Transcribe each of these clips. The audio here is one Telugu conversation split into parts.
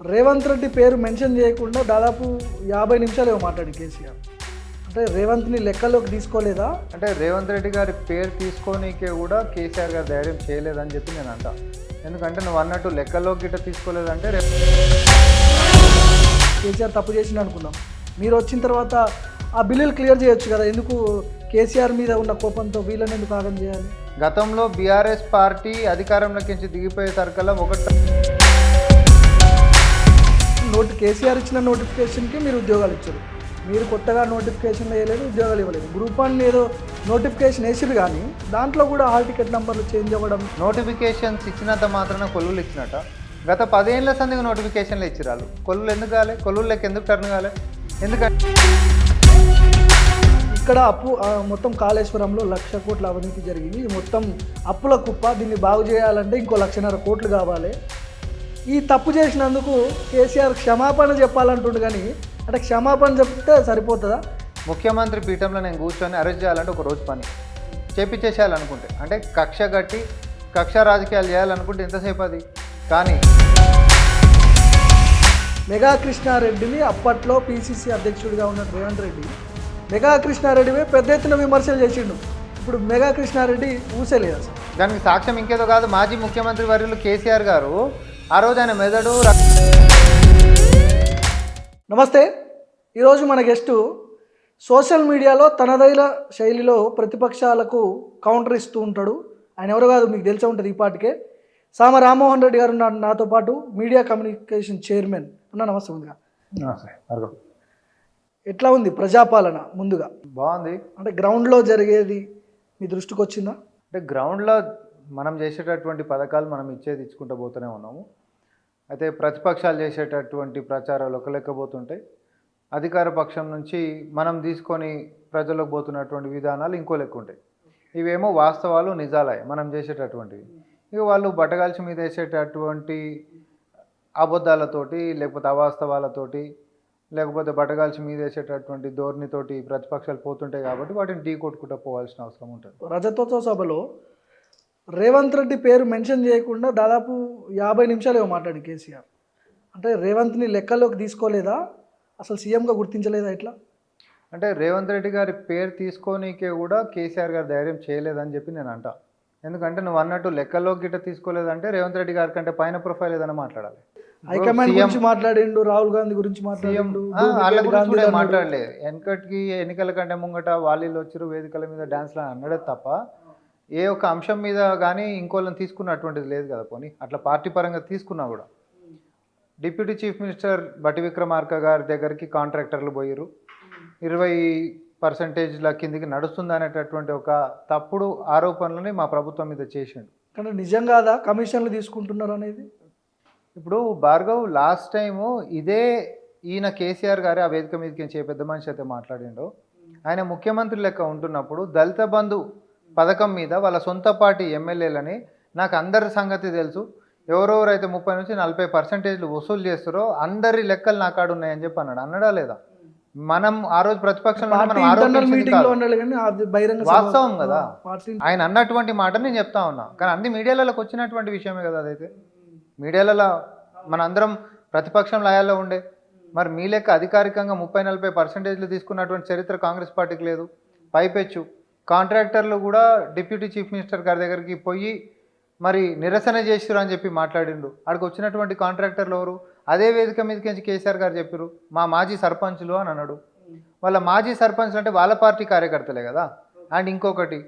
రేవంత్ రెడ్డి పేరు మెన్షన్ చేయకుండా దాదాపు 50 నిమిషాలు ఏమో మాట్లాడి కేసీఆర్. అంటే రేవంత్ని లెక్కలోకి తీసుకోలేదా? అంటే రేవంత్ రెడ్డి గారి పేరు తీసుకోనీకే కూడా కేసీఆర్ గారు ధైర్యం చేయలేదని చెప్పి నేను అంటా. ఎందుకంటే నువ్వు అన్నట్టు లెక్కలోకి గిట్ట తీసుకోలేదంటే కేసీఆర్ తప్పు చేసింది అనుకున్నాం. మీరు వచ్చిన తర్వాత ఆ బిల్లులు క్లియర్ చేయొచ్చు కదా, ఎందుకు కేసీఆర్ మీద ఉన్న కోపంతో వీళ్ళని ఎందుకు ఆగం చేయాలి? గతంలో బీఆర్ఎస్ పార్టీ అధికారంలోకి దిగిపోయేసరికల్లా కేసీఆర్ ఇచ్చిన నోటిఫికేషన్కి మీరు ఉద్యోగాలు ఇచ్చారు. మీరు కొత్తగా నోటిఫికేషన్ వేయలేదు, ఉద్యోగాలు ఇవ్వలేదు. గ్రూప్ వన్ ఏదో నోటిఫికేషన్ వేసిరు, కానీ దాంట్లో కూడా హాల్ టికెట్ నెంబర్లు చేంజ్ అవ్వడం. నోటిఫికేషన్స్ ఇచ్చినంత మాత్రాన కొల్లులు ఇచ్చినట్ట. గత 10 ఏళ్ల సందిగా నోటిఫికేషన్లు ఇచ్చిరాలు. కొల్లులు ఎందుకు కాలే? కొల్లుళ్ళకి ఎందుకు టర్న్ కాలే? ఎందుకంటే ఇక్కడ అప్పు మొత్తం కాళేశ్వరంలో 1,00,000 కోట్ల అవినీతి జరిగింది. మొత్తం అప్పుల కుప్ప. దీన్ని బాగు చేయాలంటే ఇంకో 1,50,000 కోట్లు కావాలి. ఈ తప్పు చేసినందుకు కేసీఆర్ క్షమాపణ చెప్పాలంటుండు, కానీ అంటే క్షమాపణ చెప్తే సరిపోతుందా? ముఖ్యమంత్రి పీఠంలో నేను కూర్చొని అరెస్ట్ చేయాలంటే ఒక రోజు పని చేపించేసేయాలనుకుంటే, అంటే కక్ష కట్టి కక్ష రాజకీయాలు చేయాలనుకుంటే ఎంతసేపు అది. కానీ మెగా కృష్ణారెడ్డిని అప్పట్లో పిసిసి అధ్యక్షుడిగా ఉన్న రేవంత్ రెడ్డి మెగా కృష్ణారెడ్డిపై పెద్ద ఎత్తున విమర్శలు చేసిండు. ఇప్పుడు మెగా కృష్ణారెడ్డి ఊసేలేదు అసలు. దానికి సాక్ష్యం ఇంకేదో కాదు, మాజీ ముఖ్యమంత్రి వర్యులు కేసీఆర్ గారు ఆ రోజు ఆయన మెదడు. నమస్తే. ఈరోజు మన గెస్టు సోషల్ మీడియాలో తనదైన శైలిలో ప్రతిపక్షాలకు కౌంటర్ ఇస్తూ ఉంటాడు. ఆయన ఎవరో కాదు, మీకు తెలిసే ఉంటుంది ఈ పాటికే. సామ రామ్మోహన్ రెడ్డి గారు నాతో పాటు, మీడియా కమ్యూనికేషన్ చైర్మన్. అన్న నమస్తే. ముందుగా ఎట్లా ఉంది ప్రజాపాలన? ముందుగా బాగుంది. అంటే గ్రౌండ్లో జరిగేది మీ దృష్టికి వచ్చిందా? అంటే గ్రౌండ్లో మనం చేసేటటువంటి పథకాలు మనం ఇచ్చుకుంటూ పోతూనే ఉన్నాము. అయితే ప్రతిపక్షాలు చేసేటటువంటి ప్రచారాలు ఒక లెక్కబోతుంటాయి, అధికార పక్షం నుంచి మనం తీసుకొని ప్రజలకు పోతున్నటువంటి విధానాలు ఇంకో లెక్క ఉంటాయి. ఇవేమో వాస్తవాలు, నిజాలే మనం చేసేటటువంటివి. ఇక వాళ్ళు బట్టగాల్చి మీద వేసేటటువంటి అబద్ధాలతోటి, లేకపోతే అవాస్తవాలతోటి, లేకపోతే బట్టగాల్చి మీద వేసేటటువంటి ధోరణితోటి ప్రతిపక్షాలు పోతుంటాయి. కాబట్టి వాటిని ఢీ కొట్టుకుంటూ పోవాల్సిన అవసరం ఉంటుంది. రజతోత్సవ సభలో రేవంత్ రెడ్డి పేరు మెన్షన్ చేయకుండా దాదాపు 50 నిమిషాలు ఏమో మాట్లాడి కేసీఆర్. అంటే రేవంత్ని లెక్కలోకి తీసుకోలేదా? అసలు సీఎంగా గుర్తించలేదా? ఎట్లా? అంటే రేవంత్ రెడ్డి గారి పేరు తీసుకోనీకే కూడా కేసీఆర్ గారు ధైర్యం చేయలేదని చెప్పి నేను అంటా. ఎందుకంటే నువ్వు అన్నట్టు లెక్కలోకి గిట్ట తీసుకోలేదంటే రేవంత్ రెడ్డి గారి కంటే పైన ప్రొఫైల్ ఏదైనా మాట్లాడాలి. హైకమాండ్ గురించి మాట్లాడిండు, రాహుల్ గాంధీ గురించి మాట్లాడిండు, మాట్లాడలేదు. ఎన్నికల కంటే ముంగట వాళ్ళు వచ్చారు వేదికల మీద డ్యాన్స్లు అన్నడే తప్ప ఏ ఒక్క అంశం మీద కానీ ఇంకోళ్ళని తీసుకున్నటువంటిది లేదు కదా. పోనీ అట్లా పార్టీ పరంగా తీసుకున్నా కూడా డిప్యూటీ చీఫ్ మినిస్టర్ బట్టి విక్రమార్క గారి దగ్గరికి కాంట్రాక్టర్లు పోయారు, 20% కిందికి నడుస్తుంది అనేటటువంటి ఒక తప్పుడు ఆరోపణలని మా ప్రభుత్వం మీద చేసిండు. కానీ నిజం కాదా కమిషన్లు తీసుకుంటున్నారు అనేది? ఇప్పుడు భార్గవ్ లాస్ట్ టైము ఇదే ఈయన కేసీఆర్ గారే ఆ వేదిక మీదకి పెద్ద మనిషి అయితే మాట్లాడిండో, ఆయన ముఖ్యమంత్రి లెక్క ఉంటున్నప్పుడు దళిత బంధు పథకం మీద వాళ్ళ సొంత పార్టీ ఎమ్మెల్యేలని, నాకు అందరి సంగతి తెలుసు, ఎవరెవరైతే 30 నుంచి 40% వసూలు చేస్తారో అందరి లెక్కలు నా కాడు ఉన్నాయని చెప్పి అన్నాడా లేదా? మనం ఆ రోజు ప్రతిపక్షంలో వాస్తవం కదా ఆయన అన్నటువంటి మాట నేను చెప్తా ఉన్నా. కానీ అన్ని మీడియాలకు వచ్చినటువంటి విషయమే కదా అదైతే. మీడియాలలో మనందరం ప్రతిపక్షం లయాల్లో ఉండే, మరి మీ లెక్క అధికారికంగా 30-40% తీసుకున్నటువంటి చరిత్ర కాంగ్రెస్ పార్టీకి లేదు. పైపెచ్చు కాంట్రాక్టర్లు కూడా డిప్యూటీ చీఫ్ మినిస్టర్ గారి దగ్గరికి పోయి మరి నిరసన చేసిరు అని చెప్పి మాట్లాడిండు. అక్కడికి వచ్చినటువంటి కాంట్రాక్టర్లు ఎవరు? అదే వేదిక మీదకి కేసీఆర్ గారు చెప్పారు మా మాజీ సర్పంచులు అని అన్నాడు. వాళ్ళ మాజీ సర్పంచ్లు అంటే వాళ్ళ పార్టీ కార్యకర్తలే కదా. అండ్ ఇంకొకటి,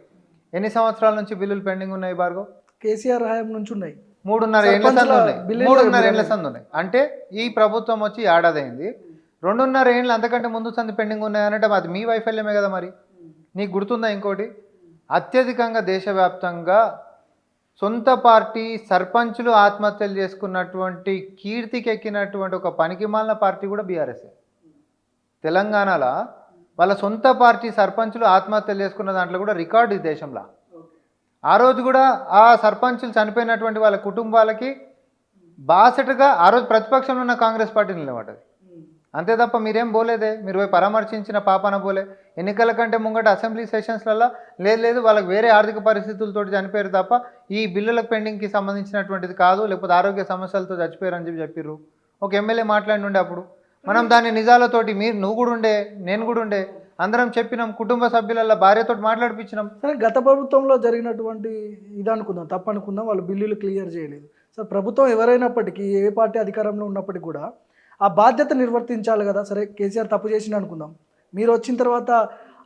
ఎన్ని సంవత్సరాల నుంచి బిల్లులు పెండింగ్ ఉన్నాయి భార్గవ్? కేసీఆర్ హయాం నుంచి ఉన్నాయి. 3.5 ఏళ్ల సంది ఉన్నాయి. 3.5 ఏళ్ల సంది ఉన్నాయి. అంటే ఈ ప్రభుత్వం వచ్చి ఏడాది అయింది. 2.5 ఏళ్ళు అంతకంటే ముందు సంది పెండింగ్ ఉన్నాయనంటే అది మీ వైఫల్యమే కదా. మరి నీకు గుర్తుందా? ఇంకోటి, అత్యధికంగా దేశవ్యాప్తంగా సొంత పార్టీ సర్పంచులు ఆత్మహత్యలు చేసుకున్నటువంటి కీర్తికి ఎక్కినటువంటి ఒక పనికిమాలిన పార్టీ కూడా బీఆర్ఎస్. తెలంగాణలో వాళ్ళ సొంత పార్టీ సర్పంచులు ఆత్మహత్యలు చేసుకున్న దాంట్లో కూడా రికార్డు ఈ దేశంలో. ఆ రోజు కూడా ఆ సర్పంచులు చనిపోయినటువంటి వాళ్ళ కుటుంబాలకి బాసటగా ఆ రోజు ప్రతిపక్షంలో ఉన్న కాంగ్రెస్ పార్టీ నిలబడ్డది. అంతే తప్ప మీరేం పోలేదే, మీరు పోయి పరామర్శించిన పాపాన పోలే. ఎన్నికల కంటే ముంగట అసెంబ్లీ సెషన్స్లలో లేదు వాళ్ళకి వేరే ఆర్థిక పరిస్థితులతో చనిపోయారు తప్ప ఈ బిల్లుల పెండింగ్కి సంబంధించినటువంటిది కాదు, లేకపోతే ఆరోగ్య సమస్యలతో చచ్చిపోయారు అని చెప్పి చెప్పారు. ఒక ఎమ్మెల్యే మాట్లాడి ఉండే అప్పుడు మనం దాన్ని నిజాలతోటి నువ్వు కూడా ఉండే, నేను కూడా ఉండే, అందరం చెప్పినాం, కుటుంబ సభ్యుల భార్యతో మాట్లాడిపించినాం. సరే గత ప్రభుత్వంలో జరిగినటువంటి ఇది అనుకుందాం, తప్పు అనుకుందాం, వాళ్ళు బిల్లులు క్లియర్ చేయలేదు. సరే ప్రభుత్వం ఎవరైనప్పటికీ, ఏ పార్టీ అధికారంలో ఉన్నప్పటికీ కూడా ఆ బాధ్యత నిర్వర్తించాలి కదా. సరే కేసీఆర్ తప్పు చేసిన అనుకుందాం, మీరు వచ్చిన తర్వాత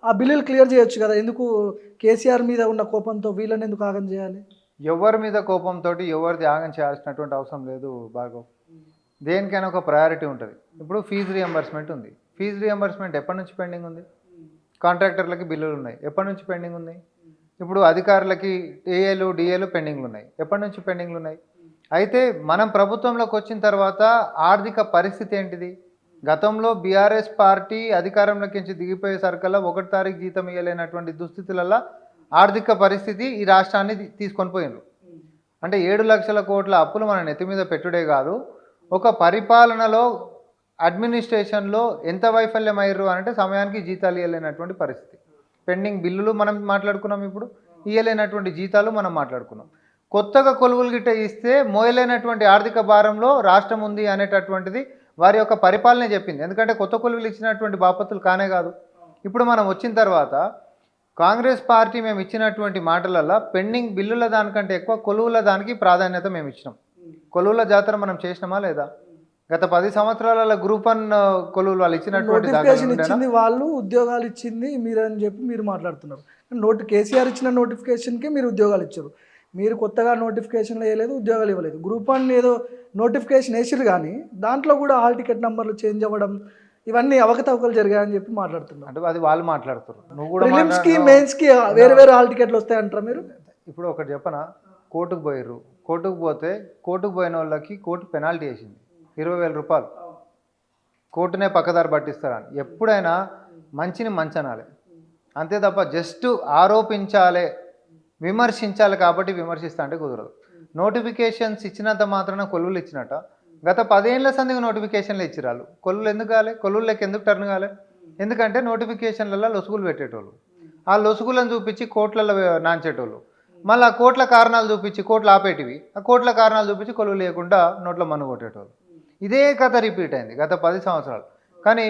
ఆ బిల్లులు క్లియర్ చేయొచ్చు కదా. ఎందుకు కేసీఆర్ మీద ఉన్న కోపంతో వీళ్ళని ఎందుకు ఆగం చేయాలి? ఎవరి మీద కోపంతో ఎవరిది ఆగం చేయాల్సినటువంటి అవసరం లేదు భార్గవ్. దేనికైనా ఒక ప్రయారిటీ ఉంటుంది. ఇప్పుడు ఫీజు రియంబర్స్మెంట్ ఉంది. ఫీజు రియంబర్స్మెంట్ ఎప్పటి నుంచి పెండింగ్ ఉంది? కాంట్రాక్టర్లకి బిల్లులు ఉన్నాయి, ఎప్పటి నుంచి పెండింగ్ ఉన్నాయి? ఇప్పుడు అధికారులకి ఏఏలు డిఏలు పెండింగ్లు ఉన్నాయి, ఎప్పటి నుంచి పెండింగ్లు ఉన్నాయి? అయితే మనం ప్రభుత్వంలోకి వచ్చిన తర్వాత ఆర్థిక పరిస్థితి ఏంటిది? గతంలో బీఆర్ఎస్ పార్టీ అధికారంలోకి దిగిపోయేసరికల్లా 1 తారీఖు జీతం ఇవ్వలేనటువంటి దుస్థితులలో ఆర్థిక పరిస్థితి ఈ రాష్ట్రాన్ని తీసుకొని పోయినారు. అంటే 7 లక్షల కోట్ల అప్పులు మన నెత్తి మీద పెట్టుడే కాదు, ఒక పరిపాలనలో అడ్మినిస్ట్రేషన్లో ఎంత వైఫల్యం అయ్యారు అంటే సమయానికి జీతాలు ఇవ్వలేనటువంటి పరిస్థితి. పెండింగ్ బిల్లులు మనం మాట్లాడుకున్నాం, ఇప్పుడు ఇవ్వలేనటువంటి జీతాలు మనం మాట్లాడుకున్నాం. కొత్తగా కొలువులు గిట్ట ఇస్తే మోయలేనటువంటి ఆర్థిక భారంలో రాష్ట్రం ఉంది అనేటటువంటిది వారి యొక్క పరిపాలనే చెప్పింది. ఎందుకంటే కొత్త కొలువులు ఇచ్చినటువంటి బాపత్తులు కానే కాదు. ఇప్పుడు మనం వచ్చిన తర్వాత కాంగ్రెస్ పార్టీ మేము ఇచ్చినటువంటి మాటలల్లో పెండింగ్ బిల్లుల దానికంటే ఎక్కువ కొలువుల దానికి ప్రాధాన్యత మేము ఇచ్చినాం. కొలువుల జాతర మనం చేసినామా లేదా? గత 10 సంవత్సరాల గ్రూప్ 1 కొలువులు వాళ్ళు ఇచ్చినటువంటి నోటిఫికేషన్ ఇచ్చింది వాళ్ళు, ఉద్యోగాలు ఇచ్చింది మీరు అని చెప్పి మీరు మాట్లాడుతున్నారు. కేసీఆర్ ఇచ్చిన నోటిఫికేషన్కి మీరు ఉద్యోగాలు ఇచ్చారు, మీరు కొత్తగా నోటిఫికేషన్లు వేయలేదు, ఉద్యోగాలు ఇవ్వలేదు. గ్రూప్ 1 ఏదో నోటిఫికేషన్ వేసిరు కానీ దాంట్లో కూడా హాల్ టికెట్ నెంబర్లు చేంజ్ అవ్వడం ఇవన్నీ అవకతవకలు జరిగాయని చెప్పి మాట్లాడుతున్నారు. అంటే అది వాళ్ళు మాట్లాడుతారు. నువ్వు కూడా ప్రిలిమ్స్కి మెయిన్స్కి వేరే వేరే హాల్ టికెట్లు వస్తాయంటారా మీరు? ఇప్పుడు ఒకటి చెప్పనా, కోర్టుకు పోయిర్రు, కోర్టుకు పోతే కోర్టుకు పోయిన వాళ్ళకి కోర్టు పెనాల్టీ వేసింది 20,000 రూపాయలు. కోర్టునే పక్కదారి పట్టిస్తారని. ఎప్పుడైనా మంచిని మంచనాలే, అంతే తప్ప జస్ట్ ఆరోపించాలే, విమర్శించాలి కాబట్టి విమర్శిస్తా అంటే కుదరదు. నోటిఫికేషన్స్ ఇచ్చినంత మాత్రాన కొలువులు ఇచ్చినట్ట. గత 10 ఏళ్ల సందిగా నోటిఫికేషన్లు ఇచ్చిరాళ్ళు, కొలువులు ఎందుకు కాలే? కొలువులకి ఎందుకు టర్న్ కాలే? ఎందుకంటే నోటిఫికేషన్లలో లొసుగులు పెట్టేటోళ్ళు, ఆ లొసుగులను చూపించి కోట్లలో నాంచేటోళ్ళు, మళ్ళీ ఆ కోట్ల కారణాలు చూపించి కోట్లు ఆపేటివి, ఆ కోట్ల కారణాలు చూపించి కొలువు లేకుండా నోట్ల మన్ను కొట్టేటోళ్ళు. ఇదే కథ రిపీట్ అయింది గత 10 సంవత్సరాలు. కానీ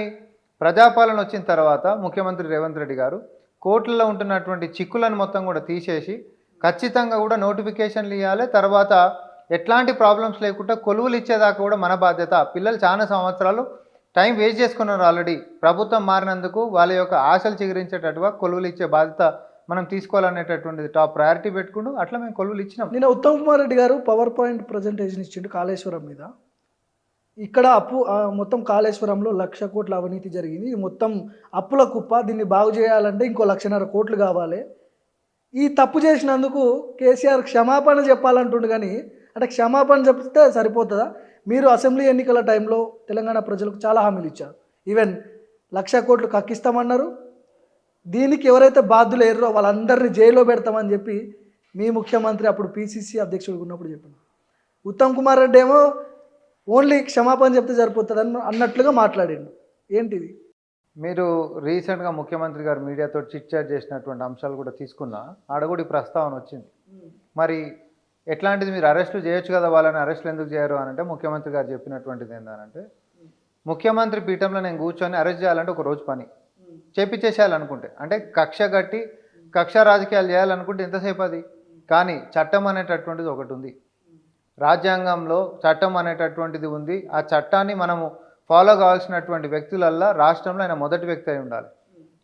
ప్రజాపాలన వచ్చిన తర్వాత ముఖ్యమంత్రి రేవంత్ రెడ్డి గారు కోర్టులలో ఉంటున్నటువంటి చిక్కులను మొత్తం కూడా తీసేసి ఖచ్చితంగా కూడా నోటిఫికేషన్లు ఇవ్వాలి, తర్వాత ఎట్లాంటి ప్రాబ్లమ్స్ లేకుండా కొలువులు ఇచ్చేదాకా కూడా మన బాధ్యత. పిల్లలు చాలా సంవత్సరాలు టైం వేస్ట్ చేసుకున్నారు ఆల్రెడీ. ప్రభుత్వం మారినందుకు వాళ్ళ యొక్క ఆశలు చిగురించేటట్టుగా కొలువులు ఇచ్చే బాధ్యత మనం తీసుకోవాలనేటటువంటిది టాప్ ప్రయారిటీ పెట్టుకుంటూ అట్లా మేము కొలువులు ఇచ్చినాం. నేను ఉత్తమ్ కుమార్ రెడ్డి గారు పవర్ పాయింట్ ప్రజెంటేషన్ ఇచ్చిండు కాళేశ్వరం మీద. ఇక్కడ మొత్తం కాళేశ్వరంలో 1,00,000 కోట్ల అవినీతి జరిగింది, మొత్తం అప్పుల కుప్ప, దీన్ని బాగు చేయాలంటే ఇంకో 1,50,000 కోట్లు కావాలి. ఈ తప్పు చేసినందుకు కేసీఆర్ క్షమాపణ చెప్పాలంటుండు. కానీ అంటే క్షమాపణ చెప్తే సరిపోతుందా? మీరు అసెంబ్లీ ఎన్నికల టైంలో తెలంగాణ ప్రజలకు చాలా హామీలు ఇచ్చారు. ఈవెన్ 1,00,000 కోట్లు కక్కిస్తామన్నారు. దీనికి ఎవరైతే బాధ్యులు ఎర్రో వాళ్ళందరినీ జైల్లో పెడతామని చెప్పి మీ ముఖ్యమంత్రి అప్పుడు PCC అధ్యక్షుడిగా ఉన్నప్పుడు చెప్పాను. ఉత్తమ్ కుమార్ రెడ్డి ఏమో ఓన్లీ క్షమాపణ చెప్తే సరిపోతుంది అన్నట్లుగా మాట్లాడిండు. ఏంటిది? మీరు రీసెంట్గా ముఖ్యమంత్రి గారు మీడియాతో చిట్ చాట్ చేసినటువంటి అంశాలు కూడా తీసుకున్నా, ఆడ కూడా ఈ ప్రస్తావన వచ్చింది. మరి ఎట్లాంటిది, మీరు అరెస్టులు చేయొచ్చు కదా, వాళ్ళని అరెస్టులు ఎందుకు చేయరు అని అంటే ముఖ్యమంత్రి గారు చెప్పినటువంటిది ఏంటంటే, ముఖ్యమంత్రి పీఠంలో నేను కూర్చొని అరెస్ట్ చేయాలంటే ఒక రోజు పని చేపించేసేయాలనుకుంటే, అంటే కక్ష కట్టి కక్ష రాజకీయాలు చేయాలనుకుంటే ఎంతసేపు అది. కానీ చట్టం అనేటటువంటిది ఒకటి ఉంది, రాజ్యాంగంలో చట్టం అనేటటువంటిది ఉంది. ఆ చట్టాన్ని మనము ఫాలో కావాల్సినటువంటి వ్యక్తులల్లా రాష్ట్రంలో ఆయన మొదటి వ్యక్తి అయి ఉండాలి.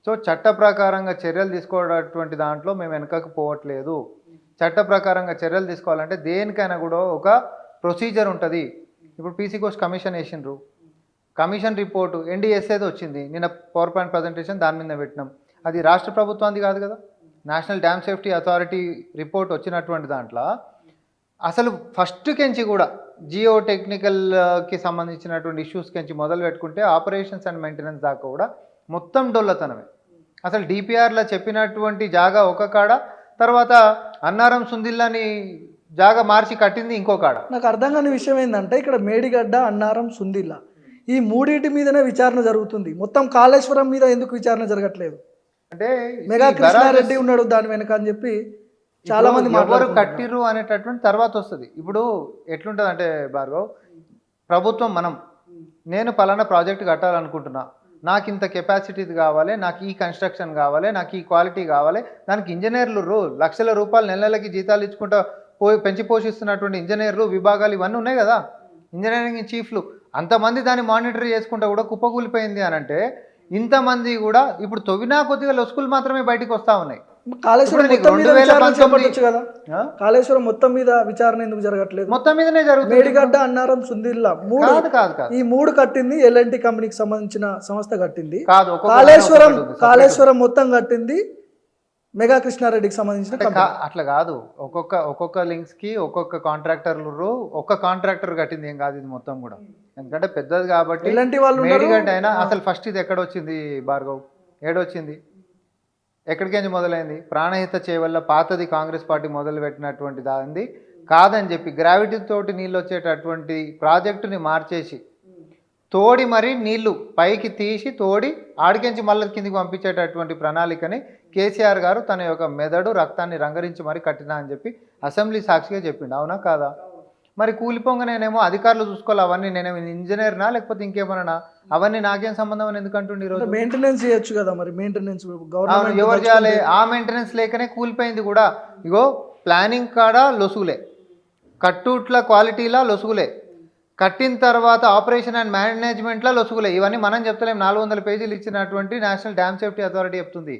సో చట్ట ప్రకారంగా చర్యలు తీసుకోవడానికి దాంట్లో మేము వెనకకు పోవట్లేదు. చట్ట ప్రకారంగా చర్యలు తీసుకోవాలంటే దేనికైనా కూడా ఒక ప్రొసీజర్ ఉంటుంది. ఇప్పుడు PC కోస్ట్ కమిషన్ వేసిండ్రు, కమిషన్ రిపోర్టు NDSAది వచ్చింది నిన్న, పవర్ పాయింట్ ప్రజెంటేషన్ దాని మీద పెట్టినాం. అది రాష్ట్ర ప్రభుత్వానికి కాదు కదా, national dam safety authority report వచ్చినటువంటి దాంట్లో అసలు ఫస్ట్ కెంచి కూడా జియో టెక్నికల్కి సంబంధించినటువంటి ఇష్యూస్ కెంచి మొదలు పెట్టుకుంటే ఆపరేషన్స్ అండ్ మెయింటెనెన్స్ దాకా కూడా మొత్తం డొల్లతనమే. అసలు DPRలో చెప్పినటువంటి జాగా ఒక కాడ, తర్వాత అన్నారం సుందిల్లాని జాగా మార్చి కట్టింది ఇంకో కాడ. నాకు అర్థం కాని విషయం ఏంటంటే, ఇక్కడ మేడిగడ్డ, అన్నారం, సుందిల్లా ఈ మూడింటి మీదనే విచారణ జరుగుతుంది. మొత్తం కాళేశ్వరం మీద ఎందుకు విచారణ జరగట్లేదు? అంటే మెగా కృష్ణారెడ్డి ఉన్నాడు దాని వెనక అని చెప్పి చాలా మంది ఎవరు కట్టిర్రు అనేటటువంటి తర్వాత వస్తుంది. ఇప్పుడు ఎట్లుంటుంది అంటే భార్గవ్, ప్రభుత్వం మనం నేను పలానా ప్రాజెక్ట్ కట్టాలనుకుంటున్నా, నాకు ఇంత కెపాసిటీ కావాలి, నాకు ఈ కన్స్ట్రక్షన్ కావాలి, నాకు ఈ క్వాలిటీ కావాలి, దానికి ఇంజనీర్లు లక్షల రూపాయలు నెలలకి జీతాలు ఇచ్చుకుంటా పెంచి పోషిస్తున్నటువంటి ఇంజనీర్లు విభాగాలు ఇవన్నీ ఉన్నాయి కదా, ఇంజనీరింగ్ చీఫ్లు, అంతమంది దాన్ని మానిటర్ చేసుకుంటా కూడా కుప్పకూలిపోయింది అని అంటే ఇంతమంది కూడా ఇప్పుడు తొవ్వినా కొద్దిగా లొసుకులు మాత్రమే బయటికి వస్తూ ఉన్నాయి. కాళేశ్వరం మొత్తం మీద విచారణ చేపట్టొచ్చు కదా, కాళేశ్వరం మొత్తం మీద విచారణ ఎందుకు జరగట్లేదు? మొత్తం మీదనే జరుగుతుంది. మేడిగడ్డ, అన్నారం, సుందిల్లా మూడు కాదు ఈ మూడు కట్టింది ఎల్ఎన్టీ కంపెనీకి సంబంధించిన సంస్థ కట్టింది. కాదు, కాళేశ్వరం మొత్తం కట్టింది మెగా కృష్ణారెడ్డికి సంబంధించిన. అట్లా కాదు, ఒక్కొక్క లింక్స్ కి ఒక్కొక్క కాంట్రాక్టర్లు ఒక్క కాంట్రాక్టర్ కట్టింది ఏం కాదు ఇది మొత్తం కూడా, ఎందుకంటే పెద్దది కాబట్టి. ఎల్ఎన్టీ వాళ్ళు మేడిగడ్డ అయినా అసలు ఫస్ట్ ఇది ఎక్కడొచ్చింది భార్గవ్, ఏడొచ్చింది, ఎక్కడికేంచి మొదలైంది? ప్రాణహిత చేవల్ల పాతది కాంగ్రెస్ పార్టీ మొదలు పెట్టినటువంటి దాన్ని కాదని చెప్పి గ్రావిటీ తోటి నీళ్ళు వచ్చేటటువంటి ప్రాజెక్టుని మార్చేసి తోడి మరి నీళ్లు పైకి తీసి తోడి ఆడికించి మళ్ళీ కిందికి పంపించేటటువంటి ప్రణాళికని కేసీఆర్ గారు తన యొక్క మెదడు రక్తాన్ని రంగరించి మరి కట్టినా అని చెప్పి అసెంబ్లీ సాక్షిగా చెప్పిండు, అవునా కాదా? మరి కూలిపోంగ నేనేమో అధికారులు చూసుకోవాలి, అవన్నీ నేనేమో ఇంజనీర్నా లేకపోతే ఇంకేమన్నా, అవన్నీ నాకేం సంబంధం అని ఎందుకంటుండే? ఈరోజు మెయింటెనెన్స్ చేయొచ్చు కదా, మరి మెయింటెనెన్స్ ఎవరు చేయాలి? ఆ మెయింటెనెన్స్ లేకనే కూలిపోయింది కూడా. ఇగో ప్లానింగ్ కాడ లొసుగులే, కట్టుట్ల క్వాలిటీలా లొసుగులే, కట్టిన తర్వాత ఆపరేషన్ అండ్ మేనేజ్మెంట్లో లొసుగులే. ఇవన్నీ మనం చెప్తలేం, 400 పేజీలు ఇచ్చినటువంటి నేషనల్ డ్యామ్ సేఫ్టీ అథారిటీ చెప్తుంది,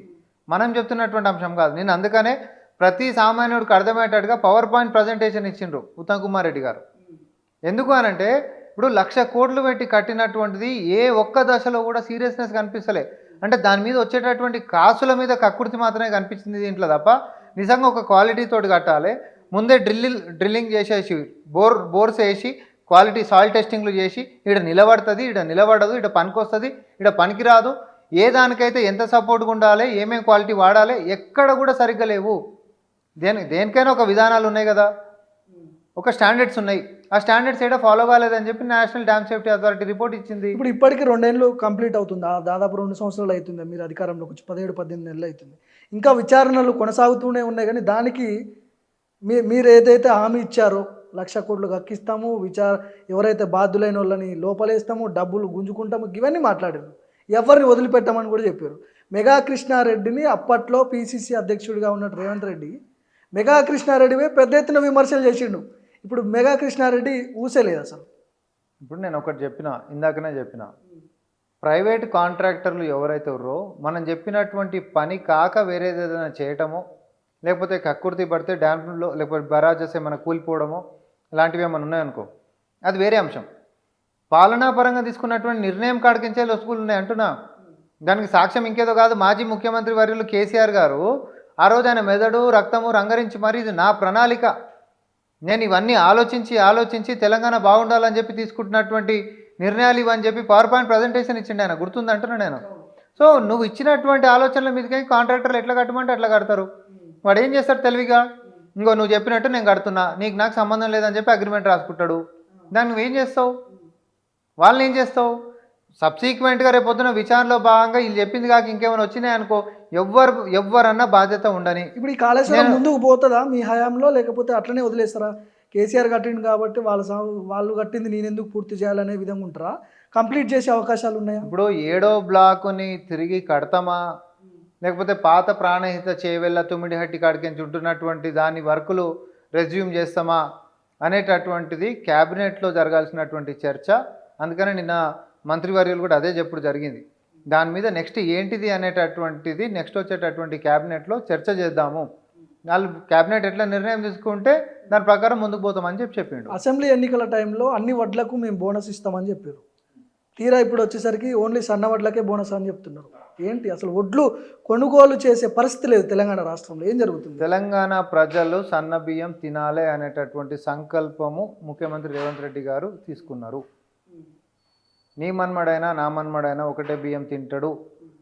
మనం చెప్తున్నటువంటి అంశం కాదు. నేను అందుకనే ప్రతి సామాన్యుడికి అర్థమయ్యేటట్టుగా పవర్ పాయింట్ ప్రజెంటేషన్ ఇచ్చిండ్రు ఉత్తమ్ కుమార్ రెడ్డి గారు. ఎందుకు అనంటే ఇప్పుడు 1,00,000 కోట్లు పెట్టి కట్టినటువంటిది ఏ ఒక్క దశలో కూడా సీరియస్నెస్ కనిపిస్తలే. అంటే దాని మీద వచ్చేటటువంటి కాసుల మీద కక్కుర్తి మాత్రమే కనిపించింది దీంట్లో తప్ప నిజంగా ఒక క్వాలిటీ తోటి కట్టాలి. ముందే డ్రిల్లింగ్ చేసేసి బోర్స్ వేసి క్వాలిటీ సాయిల్ టెస్టింగ్లు చేసి ఇక్కడ నిలబడుతుంది, ఇక్కడ నిలబడదు, ఇక్కడ పనికొస్తుంది, ఇక్కడ పనికిరాదు, ఏ దానికైతే ఎంత సపోర్ట్గా ఉండాలి, ఏమేమి క్వాలిటీ వాడాలి, ఎక్కడ కూడా సరిగ్గా లేవు. దేనికైనా ఒక విధానాలు ఉన్నాయి కదా, ఒక స్టాండర్డ్స్ ఉన్నాయి. ఆ స్టాండర్డ్స్ ఏడా ఫాలో కాలేదని చెప్పి national dam safety authority report ఇచ్చింది. ఇప్పుడు ఇప్పటికి 2 ఏళ్ళు కంప్లీట్ అవుతుంది, దాదాపు 2 సంవత్సరాలు అవుతుంది మీరు అధికారంలోకి వచ్చి, 17-18 నెలలు అవుతుంది. ఇంకా విచారణలు కొనసాగుతూనే ఉన్నాయి. కానీ దానికి మీరు ఏదైతే హామీ ఇచ్చారో 1,00,000 కోట్లు కక్కిస్తాము, ఎవరైతే బాధ్యులైన వాళ్ళని లోపలేస్తాము, డబ్బులు గుంజుకుంటాము, ఇవన్నీ మాట్లాడారు. ఎవరిని వదిలిపెట్టామని కూడా చెప్పారు. మెగా కృష్ణారెడ్డిని అప్పట్లో పిసిసి అధ్యక్షుడిగా ఉన్న రేవంత్ రెడ్డి మెగా కృష్ణారెడ్డివే పెద్ద ఎత్తున విమర్శలు చేసిండు. ఇప్పుడు మెగా కృష్ణారెడ్డి ఊసేలేదు అసలు. ఇప్పుడు నేను ఒకటి ఇందాకనే చెప్పిన ప్రైవేట్ కాంట్రాక్టర్లు ఎవరైతే ఉన్నారో మనం చెప్పినటువంటి పని కాక వేరేది ఏదైనా చేయటమో, లేకపోతే కక్కుర్తి పడితే డ్యామ్లో లేకపోతే బరాజెస్ ఏమైనా కూలిపోవడమో ఇలాంటివి ఏమైనా ఉన్నాయనుకో, అది వేరే అంశం. పాలనాపరంగా తీసుకున్నటువంటి నిర్ణయం కాడికించే లొసుగులు ఉన్నాయి అంటున్నా. దానికి సాక్ష్యం ఇంకేదో కాదు, మాజీ ముఖ్యమంత్రి వర్యులు కేసీఆర్ గారు ఆ రోజు ఆయన మెదడు రక్తము రంగరించి మరి ఇది నా ప్రణాళిక, నేను ఇవన్నీ ఆలోచించి తెలంగాణ బాగుండాలని చెప్పి తీసుకుంటున్నటువంటి నిర్ణయాలు ఇవని చెప్పి పవర్ పాయింట్ ప్రజెంటేషన్ ఇచ్చిండి ఆయన, గుర్తుంది అంటున్నా నేను. సో నువ్వు ఇచ్చినటువంటి ఆలోచనల మీదకి కాంట్రాక్టర్లు ఎట్లా కట్టమంటే అట్లా కడతారు. వాడు ఏం చేస్తాడు తెలివిగా, ఇంకో నువ్వు చెప్పినట్టు నేను కడుతున్నా, నాకు సంబంధం లేదని చెప్పి అగ్రిమెంట్ రాసుకుంటాడు. దాన్ని నువ్వేం చేస్తావు? వాళ్ళని ఏం చేస్తావు? సబ్సీక్వెంట్గా రేపొద్దున విచారణలో భాగంగా వీళ్ళు చెప్పింది కాక ఇంకేమైనా వచ్చినాయి అనుకో, ఎవ్వరన్నా బాధ్యత ఉండని. ఇప్పుడు ఈ కాళేశ్వరం ముందుకు పోతుందా మీ హయాంలో, లేకపోతే అట్లనే వదిలేస్తారా? కేసీఆర్ కట్టింది కాబట్టి వాళ్ళు కట్టింది నేను ఎందుకు పూర్తి చేయాలనే విధంగా ఉంటారా? కంప్లీట్ చేసే అవకాశాలు ఉన్నాయా? ఇప్పుడు 7వ బ్లాకుని తిరిగి కడతామా, లేకపోతే పాత ప్రాణహిత చేవెళ్ళ తుమ్మిడిహట్టి కాడికి ఉంటున్నటువంటి దాని వర్కులు రెజ్యూమ్ చేస్తామా అనేటటువంటిది క్యాబినెట్లో జరగాల్సినటువంటి చర్చ. అందుకని నిన్న మంత్రివర్యులు కూడా అదే చెప్పుడు జరిగింది. దాని మీద నెక్స్ట్ ఏంటిది అనేటటువంటిది నెక్స్ట్ వచ్చేటటువంటి క్యాబినెట్లో చర్చ చేద్దాము, వాళ్ళు క్యాబినెట్ ఎట్లా నిర్ణయం తీసుకుంటే దాని ప్రకారం ముందుకు పోతామని చెప్పిండు. అసెంబ్లీ ఎన్నికల టైంలో అన్ని వడ్లకు మేము బోనస్ ఇస్తామని చెప్పారు. తీరా ఇప్పుడు వచ్చేసరికి ఓన్లీ సన్న వడ్లకే బోనస్ అని చెప్తున్నారు. ఏంటి అసలు వడ్లు కొనుగోలు చేసే పరిస్థితి లేదు తెలంగాణ రాష్ట్రంలో, ఏం జరుగుతుంది? తెలంగాణ ప్రజలు సన్న బియ్యం తినాలి అనేటటువంటి సంకల్పము ముఖ్యమంత్రి రేవంత్ రెడ్డి గారు తీసుకున్నారు. నీ మన్మడైనా నా మన్మడైనా ఒకటే బియ్యం తింటాడు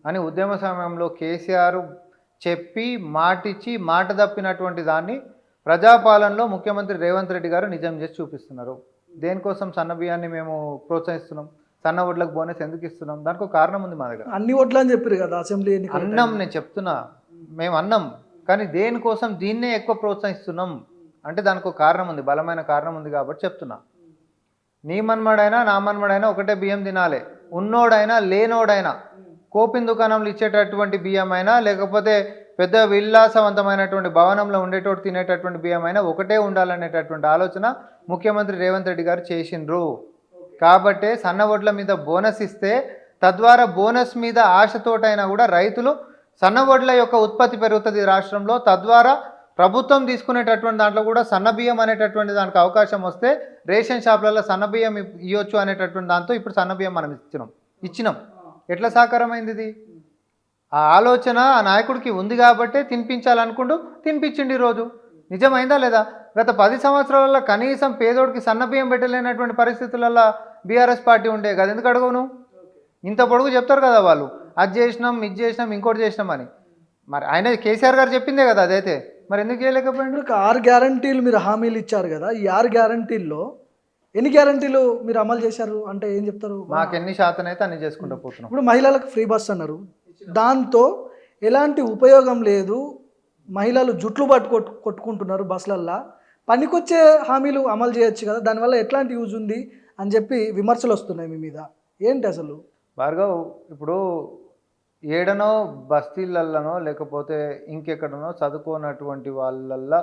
అని ఉద్యమ సమయంలో కేసీఆర్ చెప్పి మాటిచ్చి మాట తప్పినటువంటి దాన్ని ప్రజాపాలనలో ముఖ్యమంత్రి రేవంత్ రెడ్డి గారు నిజం చేసి చూపిస్తున్నారు. దేనికోసం సన్న బియ్యాన్ని మేము ప్రోత్సహిస్తున్నాం, సన్న వడ్లకు బోనస్ ఎందుకు ఇస్తున్నాం? దానికి ఒక కారణం ఉంది మా దగ్గర. అన్ని వడ్లు అని చెప్పారు కదా అసెంబ్లీ అన్నం, నేను చెప్తున్నా మేము అన్నం, కానీ దేనికోసం దీన్నే ఎక్కువ ప్రోత్సహిస్తున్నాం అంటే దానికి ఒక కారణం ఉంది, బలమైన కారణం ఉంది కాబట్టి చెప్తున్నా. నీ మన్మడైనా నా మన్మడైనా ఒకటే బియ్యం తినాలి, ఉన్నోడైనా లేనోడైనా కోపిన్ దుకాణంలో ఇచ్చేటటువంటి బియ్యం అయినా లేకపోతే పెద్ద విలాసవంతమైనటువంటి భవనంలో ఉండేటోడు తినేటటువంటి బియ్యం అయినా ఒకటే ఉండాలనేటటువంటి ఆలోచన ముఖ్యమంత్రి రేవంత్ రెడ్డి గారు చేసిండ్రు. కాబట్టే సన్న వడ్ల మీద బోనస్ ఇస్తే తద్వారా బోనస్ మీద ఆశతోటైనా కూడా రైతులు సన్న వడ్ల యొక్క ఉత్పత్తి పెరుగుతుంది రాష్ట్రంలో. తద్వారా ప్రభుత్వం తీసుకునేటటువంటి దాంట్లో కూడా సన్న బియ్యం అనేటటువంటి దానికి అవకాశం వస్తే రేషన్ షాపులలో సన్న బియ్యం ఇవ్వచ్చు అనేటటువంటి దాంతో ఇప్పుడు సన్న బియ్యం మనం ఇచ్చినాం. ఎట్లా సాకారమైంది ఇది? ఆ ఆలోచన ఆ నాయకుడికి ఉంది కాబట్టే తినిపించాలనుకుంటూ తినిపించిండి. ఈరోజు నిజమైందా లేదా? గత 10 సంవత్సరాలలో కనీసం పేదోడికి సన్న బియ్యం పెట్టలేనటువంటి పరిస్థితులలో బీఆర్ఎస్ పార్టీ ఉండే కదా. ఎందుకు అడగవు నువ్వు? ఇంత పొడుగు చెప్తారు కదా వాళ్ళు, అది చేసినాం ఇది చేసినాం ఇంకోటి చేసినాం అని. మరి ఆయన కేసీఆర్ గారు చెప్పిందే కదా అదైతే, మరి ఎందుకు చేయలేకపోయిండు? 6 గ్యారంటీలు మీరు హామీలు ఇచ్చారు కదా, ఈ 6 గ్యారంటీల్లో ఎన్ని గ్యారంటీలు మీరు అమలు చేశారు అంటే ఏం చెప్తారు? మాకు ఎన్ని శాతం అయితే అన్ని చేసుకుంటూ పోతున్నాం. ఇప్పుడు మహిళలకు ఫ్రీ బస్ అన్నారు, దాంతో ఎలాంటి ఉపయోగం లేదు, మహిళలు జుట్లు కొట్టుకుంటున్నారు బస్సులల్లో, పనికొచ్చే హామీలు అమలు చేయొచ్చు కదా, దానివల్ల ఎట్లాంటి యూజ్ ఉంది అని చెప్పి విమర్శలు వస్తున్నాయి మీ మీద. ఏంటి అసలు భార్గవ్? ఇప్పుడు ఏడనో బస్తీలలోనో లేకపోతే ఇంకెక్కడనో చదువుకోనటువంటి వాళ్ళల్లో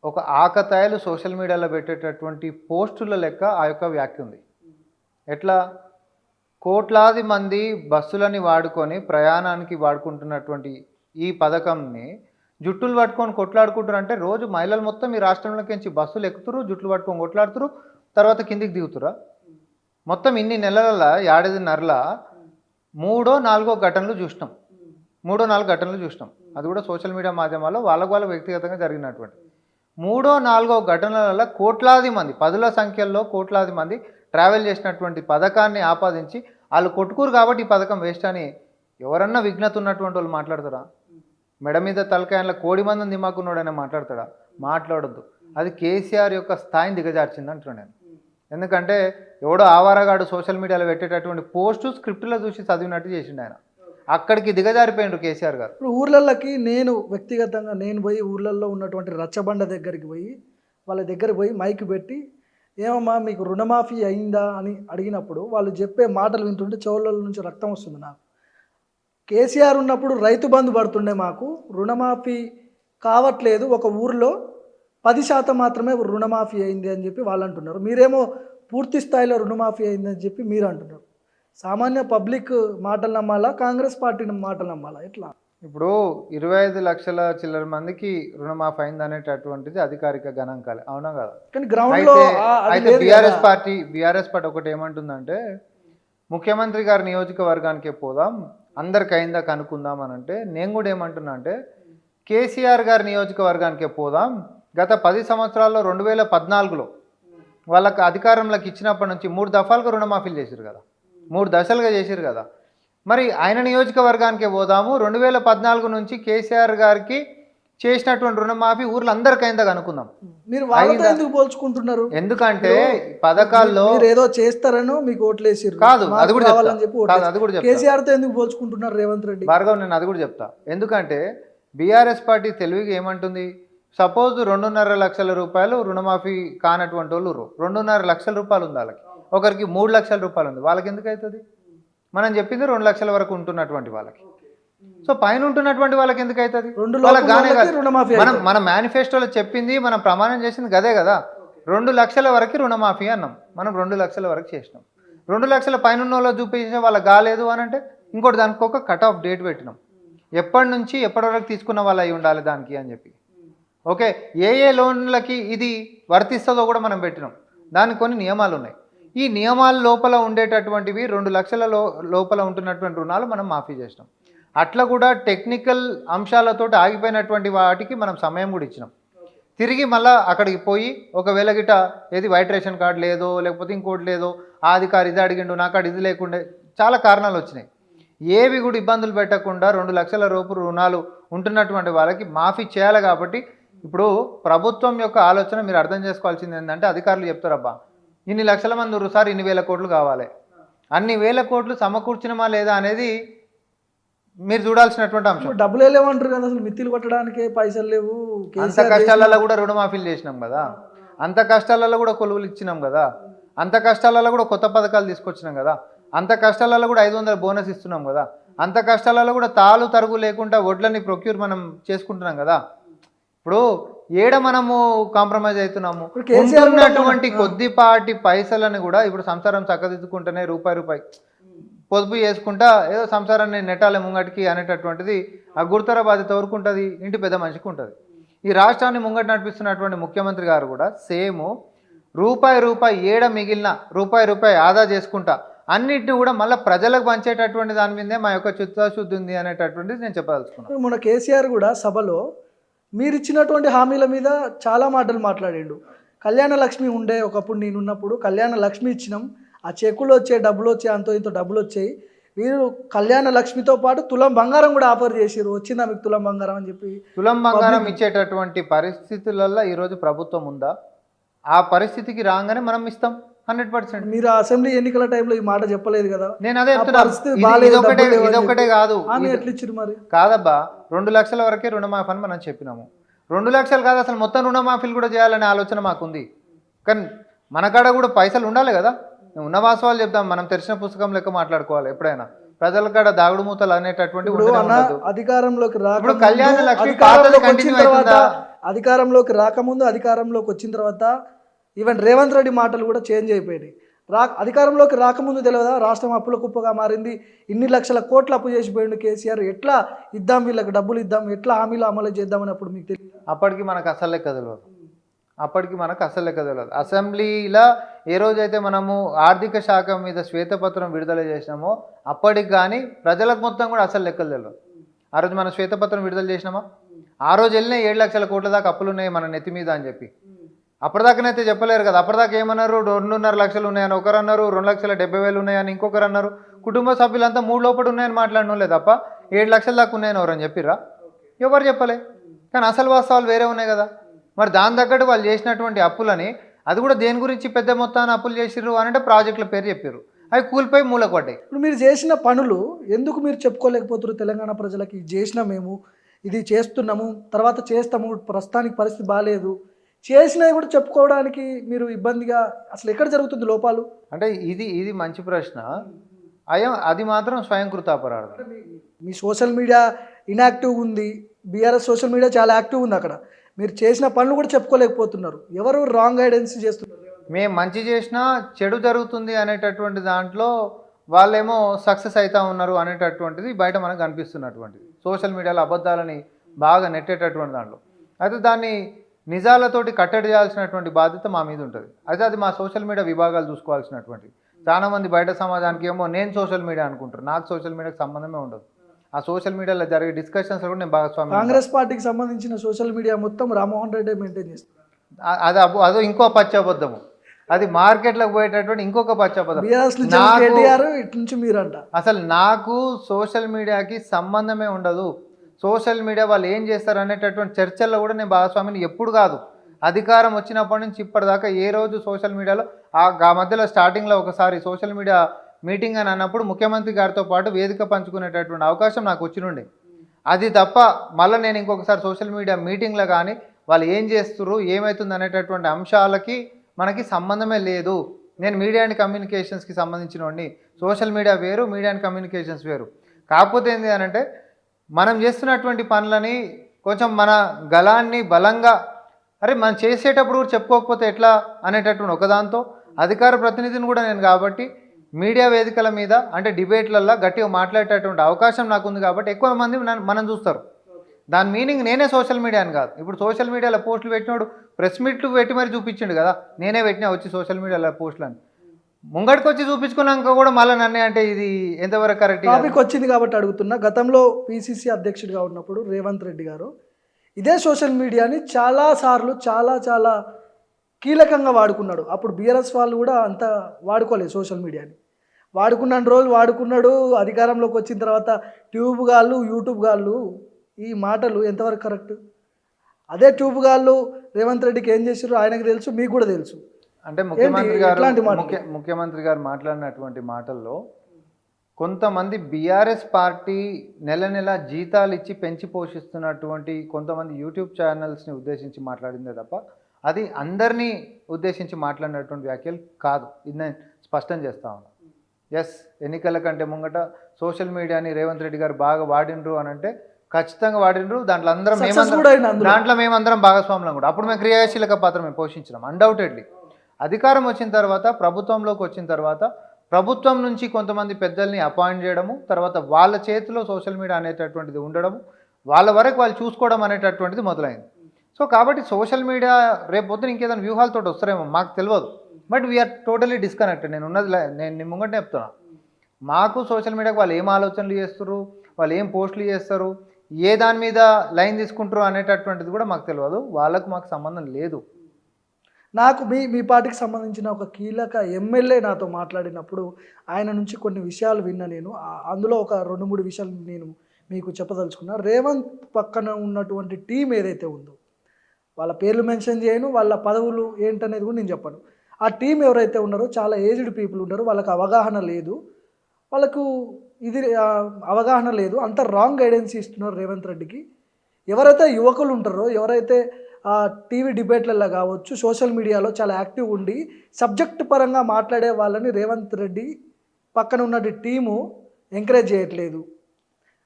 ఒక ఆకతాయిలు సోషల్ మీడియాలో పెట్టేటటువంటి పోస్టుల లెక్క ఆ యొక్క వ్యాఖ్య ఉంది. ఎట్లా? కోట్లాది మంది బస్సులని వాడుకొని ప్రయాణానికి వాడుకుంటున్నటువంటి ఈ పథకంని జుట్టులు పట్టుకొని కొట్లాడుకుంటారు. అంటే రోజు మహిళలు మొత్తం ఈ రాష్ట్రంలోకి బస్సులు ఎక్కుతురు, జుట్లు పట్టుకొని కొట్లాడుతురు, తర్వాత కిందికి దిగుతురా. మొత్తం ఇన్ని నెలల 7.5 3-4 ఘటనలు చూసినాం. 3-4 ఘటనలు చూసినాం. అది కూడా సోషల్ మీడియా మాధ్యమాల్లో వాళ్ళ వ్యక్తిగతంగా జరిగినటువంటి 3-4 ఘటనలలో కోట్లాది మంది, 10ల సంఖ్యలో కోట్లాది మంది ట్రావెల్ చేసినటువంటి పథకాన్ని ఆపాదించి వాళ్ళు కొట్టుకురు కాబట్టి ఈ పథకం వేస్ట్ అని ఎవరన్నా విఘ్నత ఉన్నటువంటి వాళ్ళు మాట్లాడతారా? మెడ మీద తలకాయల కోడి మందిని దిమాకున్నాడని మాట్లాడతాడా? మాట్లాడొద్దు. అది కేసీఆర్ యొక్క స్థాయిని దిగజార్చింది అంటున్నాను నేను. ఎందుకంటే ఎవడో ఆవారగాడు సోషల్ మీడియాలో పెట్టేటటువంటి పోస్టు స్క్రిప్ట్లో చూసి చదివినట్టు చేసిండు ఆయన. అక్కడికి దిగజారిపోయిండు కేసీఆర్ గారు. ఇప్పుడు ఊర్లలోకి నేను వ్యక్తిగతంగా పోయి ఊర్లలో ఉన్నటువంటి రచ్చబండ దగ్గరికి పోయి వాళ్ళ దగ్గరికి పోయి మైక్ పెట్టి ఏమమ్మా మీకు రుణమాఫీ అయిందా అని అడిగినప్పుడు వాళ్ళు చెప్పే మాటలు వింటుంటే చెవుల నుంచి రక్తం వస్తుంది నాకు. కేసీఆర్ ఉన్నప్పుడు రైతు బంధు పడుతుండే, మాకు రుణమాఫీ కావట్లేదు, ఒక ఊర్లో 10% మాత్రమే రుణమాఫీ అయింది అని చెప్పి వాళ్ళు అంటున్నారు. మీరేమో పూర్తి స్థాయిలో రుణమాఫీ అయిందని చెప్పి మీరు అంటున్నారు. సామాన్య పబ్లిక్ మాటలు నమ్మాలా, కాంగ్రెస్ పార్టీ మాటలు నమ్మాలా? ఎట్లా? ఇప్పుడు 25 లక్షల చిల్లర మందికి రుణమాఫీ అయింది అనేటటువంటిది అధికారిక గణాంకాలే, అవునా కదా? కానీ గ్రౌండ్ లో అయితే బీఆర్ఎస్ పార్టీ ఒకటి ఏమంటుందంటే ముఖ్యమంత్రి గారి నియోజకవర్గానికే పోదాం, అందరికి అయిందా కనుక్కుందాం అని అంటే, నేను కూడా ఏమంటున్నా అంటే కేసీఆర్ గారి నియోజకవర్గానికే పోదాం. గత 10 సంవత్సరాల్లో 2014లో వాళ్ళకి అధికారంలోకి ఇచ్చినప్పటి నుంచి 3 దఫాలుగా రుణమాఫీలు చేశారు కదా, 3 దశలుగా చేశారు కదా. మరి ఆయన నియోజకవర్గానికే పోదాము, 2014 నుంచి కేసీఆర్ గారికి చేసినటువంటి రుణమాఫీ ఊర్లో అందరికీ అయిందా కనుక్కుందాం. మీరు వాళ్ళతో ఎందుకు పోల్చుకుంటున్నారు? ఎందుకంటే పథకాల్లో ఏదో చేస్తారనో మీకు ఓట్లేసారు కాదు, అది కూడా చెప్తా. కేసీఆర్ తో ఎందుకు పోల్చుకుంటున్నారు రేవంత్ రెడ్డి? భార్గవ్, నేను అది కూడా చెప్తా. ఎందుకంటే బీఆర్ఎస్ పార్టీ తెలివిగా ఏమంటుంది, సపోజ్ 2.5 లక్షల రూపాయలు రుణమాఫీ కానటువంటి వాళ్ళు 2.5 లక్షల రూపాయలు ఉంది వాళ్ళకి, ఒకరికి 3 లక్షల రూపాయలు ఉంది, వాళ్ళకి ఎందుకు అవుతుంది? మనం చెప్పింది 2 లక్షల వరకు ఉంటున్నటువంటి వాళ్ళకి. సో పైన ఉంటున్నటువంటి వాళ్ళకి ఎందుకు అవుతుంది? మన మేనిఫెస్టోలో చెప్పింది, మనం ప్రమాణం చేసింది గదే కదా, 2 లక్షల వరకు రుణమాఫీ అన్నాం. మనం 2 లక్షల వరకు చేసినాం. 2 లక్షల పైన ఉన్న వాళ్ళు చూపించే వాళ్ళకి కాలేదు అని అంటే ఇంకోటి దానికి ఒక కట్ ఆఫ్ డేట్ పెట్టినాం, ఎప్పటి నుంచి ఎప్పటి వరకు తీసుకున్న వాళ్ళు అయి ఉండాలి దానికి అని చెప్పి. ఓకే, ఏ లోన్లకి ఇది వర్తిస్తుందో కూడా మనం పెట్టినాం. దానికి కొన్ని నియమాలు ఉన్నాయి. ఈ నియమాల లోపల ఉండేటటువంటివి 2 లక్షల లోపల ఉంటున్నటువంటి రుణాలు మనం మాఫీ చేసినాం. అట్లా కూడా టెక్నికల్ అంశాలతో ఆగిపోయినటువంటి వాటికి మనం సమయం కూడా ఇచ్చినాం. తిరిగి మళ్ళీ అక్కడికి పోయి ఒకవేళ గిట ఏది వైట్ రేషన్ కార్డు లేదో లేకపోతే ఇంకోటి లేదో, ఆ అధికారి ఇది అడిగిండు నా కాడ ఇది లేకుండే, చాలా కారణాలు వచ్చినాయి. ఏవి కూడా ఇబ్బందులు పెట్టకుండా 2 లక్షల రూపాయలు రుణాలు ఉంటున్నటువంటి వాళ్ళకి మాఫీ చేయాలి. కాబట్టి ఇప్పుడు ప్రభుత్వం యొక్క ఆలోచన మీరు అర్థం చేసుకోవాల్సింది ఏంటంటే, అధికారులు చెప్తారబ్బా ఇన్ని లక్షల మంది ఉన్నారు సార్, ఇన్ని వేల కోట్లు కావాలి, అన్ని వేల కోట్లు సమకూర్చినమా లేదా అనేది మీరు చూడాల్సినటువంటి అంశం. డబ్బులు లేవంటారు కదా, అసలు మిత్తిలు కొట్టడానికే పైసలు లేవు. అంత కష్టాలలో కూడా రుణమాఫీలు చేసినాం కదా, అంత కష్టాలలో కూడా కొలువులు ఇచ్చినాం కదా. అంత కష్టాలలో కూడా కొత్త పథకాలు తీసుకొచ్చినాం కదా, అంత కష్టాలలో కూడా 500 బోనస్ ఇస్తున్నాం కదా, అంత కష్టాలలో కూడా తాలు తరుగు లేకుండా వడ్లని ప్రొక్యూర్ మనం చేసుకుంటున్నాం కదా. ఇప్పుడు ఏడ మనము కాంప్రమైజ్ అవుతున్నాము? ఇప్పుడు కేసీఆర్ కూడా ఉన్నటువంటి కొద్దిపాటి పైసలని కూడా ఇప్పుడు సంసారం చక్కదిద్దుకుంటేనే రూపాయి పొదుపు చేసుకుంటా ఏదో సంసారాన్ని నెట్టాలి ముంగటికి అనేటటువంటిది ఆ గుర్తర బాధ్యత ఎవరుకుంటుంది? ఇంటి పెద్ద మనిషికి ఉంటుంది. ఈ రాష్ట్రాన్ని ముంగట నడిపిస్తున్నటువంటి ముఖ్యమంత్రి గారు కూడా సేమ్ రూపాయి ఏడ మిగిలిన రూపాయి ఆదా చేసుకుంటా అన్నిటిని కూడా మళ్ళీ ప్రజలకు పంచేటటువంటి దాని మీదే మా యొక్క చిత్తశుద్ధి ఉంది అనేటటువంటిది నేను చెప్పదలుచుకున్నాను. మన కేసీఆర్ కూడా సభలో మీరు ఇచ్చినటువంటి హామీల మీద చాలా మాటలు మాట్లాడిండు. కళ్యాణ లక్ష్మి ఉండే ఒకప్పుడు నేనున్నప్పుడు కళ్యాణ లక్ష్మి ఇచ్చినాం, ఆ చెక్కులు వచ్చే డబ్బులు వచ్చే అంతో ఇంతో డబ్బులు వచ్చాయి, మీరు కళ్యాణ లక్ష్మితో పాటు తులం బంగారం కూడా ఆఫర్ చేసిరు, వచ్చిందా మీకు తులం బంగారం అని చెప్పి. తులం బంగారం ఇచ్చేటటువంటి పరిస్థితులలో ఈరోజు ప్రభుత్వం ఉందా? ఆ పరిస్థితికి రాగానే మనం ఇస్తాం 100%. మీరు అసెంబ్లీ ఎన్నికల టైంలో ఈ మాట చెప్పలేదు కదా. నేను అదే ఇదొకటే కాదు, ఆమె ఎట్లా ఇచ్చిరు మరి? కాదబ్బా, 2 లక్షల వరకే రుణమాఫీ అని మనం చెప్పినాము. 2 లక్షలు కాదు, అసలు మొత్తం రుణమాఫీలు కూడా చేయాలనే ఆలోచన మాకుంది. కానీ మన కాడ కూడా పైసలు ఉండాలి కదా. ఉన్న వాస్తవాలు చెప్తాం, మనం తెరిచిన పుస్తకం లెక్క మాట్లాడుకోవాలి. ఎప్పుడైనా ప్రజల కాడ దాగుడు మూతలు అనేటటువంటి అధికారంలోకి కళ్యాణ లక్ష్మి అధికారంలోకి రాకముందు అధికారంలోకి వచ్చిన తర్వాత ఈవెన్ రేవంత్ రెడ్డి మాటలు కూడా చేంజ్ అయిపోయాయి. అధికారంలోకి రాకముందు తెలియదా రాష్ట్రం అప్పుల కుప్పగా మారింది, ఇన్ని లక్షల కోట్లు అప్పు చేసిపోయిండు కేసీఆర్, ఎట్లా ఇద్దాం వీళ్ళకి డబ్బులు ఇద్దాం, ఎట్లా హామీలు అమలు చేద్దామని అప్పుడు మీకు తెలియదు. అప్పటికి మనకు అసలు లెక్క తెలియదు. అసెంబ్లీలో ఏ రోజైతే మనము ఆర్థిక శాఖ మీద శ్వేతపత్రం విడుదల చేసినామో అప్పటికి కానీ ప్రజలకు మొత్తం కూడా అసలు లెక్కలు తెలియదు. ఆ రోజు మనం శ్వేతపత్రం విడుదల చేసినామా? ఆ రోజు వెళ్ళినా 7 లక్షల కోట్ల దాకా అప్పులు ఉన్నాయి మన నెత్తి మీద అని చెప్పి అప్పటిదాకానైతే చెప్పలేరు కదా. అప్పటిదాకా ఏమన్నారు? 2.5 లక్షలు ఉన్నాయని ఒకరు అన్నారు, 2,70,000 ఉన్నాయని ఇంకొకరు అన్నారు. కుటుంబ సభ్యులంతా 3 లోపల ఉన్నాయని మాట్లాడడం తప్ప 7 లక్షల దాకా ఉన్నాయని ఎవరని చెప్పిర్రా? ఎవరు చెప్పలే. కానీ అసలు వాస్తవాలు వేరే ఉన్నాయి కదా. మరి దాని తగ్గట్టు వాళ్ళు చేసినటువంటి అప్పులని, అది కూడా దేని గురించి పెద్ద మొత్తాన్ని అప్పులు చేసిర్రు అంటే ప్రాజెక్టుల పేరు చెప్పారు, అవి కూలిపోయి మూలకు పడ్డాయి. ఇప్పుడు మీరు చేసిన పనులు ఎందుకు మీరు చెప్పుకోలేకపోతున్నారు తెలంగాణ ప్రజలకి? చేసినా మేము ఇది చేస్తున్నాము, తర్వాత చేస్తాము, ప్రస్తుతానికి పరిస్థితి బాగాలేదు, చేసినవి కూడా చెప్పుకోవడానికి మీరు ఇబ్బందిగా, అసలు ఎక్కడ జరుగుతుంది లోపాలు? అంటే ఇది మంచి ప్రశ్న. అది మాత్రం స్వయంకృత అపరాధం. మీ సోషల్ మీడియా ఇన్యాక్టివ్ ఉంది, బీఆర్ఎస్ సోషల్ మీడియా చాలా యాక్టివ్ ఉంది. అక్కడ మీరు చేసిన పనులు కూడా చెప్పుకోలేకపోతున్నారు. ఎవరు రాంగ్ గైడెన్స్ చేస్తున్నారు? మేము మంచి చేసినా చెడు జరుగుతుంది అనేటటువంటి దాంట్లో వాళ్ళేమో సక్సెస్ అవుతా ఉన్నారు అనేటటువంటిది బయట మనకు కనిపిస్తున్నటువంటిది. సోషల్ మీడియాలో అబద్ధాలని బాగా నెట్టేటటువంటి దాంట్లో అయితే దాన్ని నిజాలతోటి కట్టడి చేయాల్సినటువంటి బాధ్యత మా మీద ఉంటుంది. అయితే అది మా సోషల్ మీడియా విభాగాలు చూసుకోవాల్సినటువంటి. చాలామంది బయట సమాజానికి ఏమో నేను సోషల్ మీడియా అనుకుంటారు, నాకు సోషల్ మీడియాకి సంబంధమే ఉండదు. ఆ సోషల్ మీడియాలో జరిగే డిస్కషన్స్ కూడా నేను భాగస్వామి. కాంగ్రెస్ పార్టీకి సంబంధించిన సోషల్ మీడియా మొత్తం రామ్మోహన్ రెడ్డి మెయింటైన్ చేస్తున్నారు. అదో ఇంకో పచ్చబద్ధము, అది మార్కెట్లోకి పోయేటటువంటి ఇంకొక పచ్చబద్ధం. అసలు నాకు సోషల్ మీడియాకి సంబంధమే ఉండదు. సోషల్ మీడియా వాళ్ళు ఏం చేస్తారు అనేటటువంటి చర్చల్లో కూడా నేను భాగస్వామిని ఎప్పుడు కాదు. అధికారం వచ్చినప్పటి నుంచి ఇప్పటిదాకా ఏ రోజు సోషల్ మీడియాలో ఆ మధ్యలో స్టార్టింగ్లో ఒకసారి సోషల్ మీడియా మీటింగ్ అని అన్నప్పుడు ముఖ్యమంత్రి గారితో పాటు వేదిక పంచుకునేటటువంటి అవకాశం నాకు వచ్చినుండే. అది తప్ప మళ్ళీ నేను ఇంకొకసారి సోషల్ మీడియా మీటింగ్లో కానీ వాళ్ళు ఏం చేస్తున్నారు ఏమవుతుంది అనేటటువంటి అంశాలకి మనకి సంబంధమే లేదు. నేను మీడియా అండ్ కమ్యూనికేషన్స్కి సంబంధించినోడిని. సోషల్ మీడియా వేరు, మీడియా అండ్ కమ్యూనికేషన్స్ వేరు. కాకపోతే ఏంటి అనంటే మనం చేస్తున్నటువంటి పనులని కొంచెం మన గలాన్ని బలంగా మనం చేసేటప్పుడు కూడా చెప్పుకోకపోతే ఎట్లా అనేటటువంటి ఒకదాంతో అధికార ప్రతినిధిని కూడా నేను కాబట్టి మీడియా వేదికల మీద అంటే డిబేట్లల్లో గట్టిగా మాట్లాడేటటువంటి అవకాశం నాకు ఉంది కాబట్టి ఎక్కువ మంది మనం చూస్తారు. దాని మీనింగ్ నేనే సోషల్ మీడియా అని కాదు. ఇప్పుడు సోషల్ మీడియాలో పోస్టులు పెట్టినోడు ప్రెస్ మీట్లు పెట్టి మరి చూపించిండు కదా, నేనే పెట్టినా వచ్చి సోషల్ మీడియాలో పోస్టులు అని ముంగడికి వచ్చి చూపించుకున్నాక కూడా మళ్ళీ నన్నే అంటే ఇది ఎంతవరకు కరెక్ట్? టాపిక్ వచ్చింది కాబట్టి అడుగుతున్నా. గతంలో పిసిసి అధ్యక్షుడిగా ఉన్నప్పుడు రేవంత్ రెడ్డి గారు ఇదే సోషల్ మీడియాని చాలాసార్లు చాలా కీలకంగా వాడుకున్నాడు. అప్పుడు బీఆర్ఎస్ వాళ్ళు కూడా అంత వాడుకోలేదు సోషల్ మీడియాని. వాడుకున్న రోజులు వాడుకున్నాడు. అధికారంలోకి వచ్చిన తర్వాత ట్యూబ్ గాళ్ళు యూట్యూబ్ గాళ్ళు ఈ మాటలు ఎంతవరకు కరెక్ట్? అదే ట్యూబ్ గాళ్ళు రేవంత్ రెడ్డికి ఏం చేసారు ఆయనకు తెలుసు, మీకు కూడా తెలుసు. అంటే ముఖ్యమంత్రి గారు మాట్లాడినటువంటి మాటల్లో కొంతమంది బీఆర్ఎస్ పార్టీ నెల జీతాలు ఇచ్చి పెంచి పోషిస్తున్నటువంటి కొంతమంది యూట్యూబ్ ఛానల్స్ని ఉద్దేశించి మాట్లాడిందే తప్ప అది అందరినీ ఉద్దేశించి మాట్లాడినటువంటి వ్యాఖ్యలు కాదు. ఇది నేను స్పష్టం చేస్తా ఉన్నాను. ఎస్, ఎన్నికల కంటే ముంగట సోషల్ మీడియాని రేవంత్ రెడ్డి గారు బాగా వాడినరు అని అంటే ఖచ్చితంగా వాడినరు. దాంట్లో అందరం మేమందరం భాగస్వాములం కూడా. అప్పుడు మేము క్రియాశీలక పాత్ర మేము పోషించినాం అన్డౌటెడ్లీ. అధికారం వచ్చిన తర్వాత, ప్రభుత్వంలోకి వచ్చిన తర్వాత ప్రభుత్వం నుంచి కొంతమంది పెద్దల్ని అపాయింట్ చేయడము, తర్వాత వాళ్ళ చేతిలో సోషల్ మీడియా అనేటటువంటిది ఉండడము, వాళ్ళ వరకు వాళ్ళు చూసుకోవడం అనేటటువంటిది మొదలైంది. సో కాబట్టి సోషల్ మీడియా రేపు పొద్దున ఇంకేదైనా వ్యూహాలతో వస్తారేమో మాకు తెలియదు. But we are totally disconnected. నేను ముంగంటే చెప్తున్నా, మాకు సోషల్ మీడియాకి వాళ్ళు ఏం ఆలోచనలు చేస్తారు, వాళ్ళు ఏం పోస్టులు చేస్తారు, ఏ దాని మీద లైన్ తీసుకుంటారు అనేటటువంటిది కూడా మాకు తెలియదు. వాళ్ళకు మాకు సంబంధం లేదు. నాకు మీ పార్టీకి సంబంధించిన ఒక కీలక ఎమ్మెల్యే నాతో మాట్లాడినప్పుడు ఆయన నుంచి కొన్ని విషయాలు విన్నా నేను. అందులో ఒక 2-3 విషయాలు నేను మీకు చెప్పదలుచుకున్నా. రేవంత్ పక్కన ఉన్నటువంటి టీం ఏదైతే ఉందో, వాళ్ళ పేర్లు మెన్షన్ చేయను, వాళ్ళ పదవులు ఏంటనేది కూడా నేను చెప్పను. ఆ టీం ఎవరైతే ఉన్నారో చాలా ఏజ్డ్ పీపుల్ ఉన్నారు, వాళ్ళకి అవగాహన లేదు, వాళ్ళకు ఇది అవగాహన లేదు, అంత రాంగ్ గైడెన్స్ ఇస్తున్నారు రేవంత్ రెడ్డికి. ఎవరైతే యువకులు ఉంటారో, ఎవరైతే టీవీ డిబేట్లలో కావచ్చు, సోషల్ మీడియాలో చాలా యాక్టివ్ ఉండి సబ్జెక్ట్ పరంగా మాట్లాడే వాళ్ళని రేవంత్ రెడ్డి పక్కన ఉన్న టీము ఎంకరేజ్ చేయట్లేదు.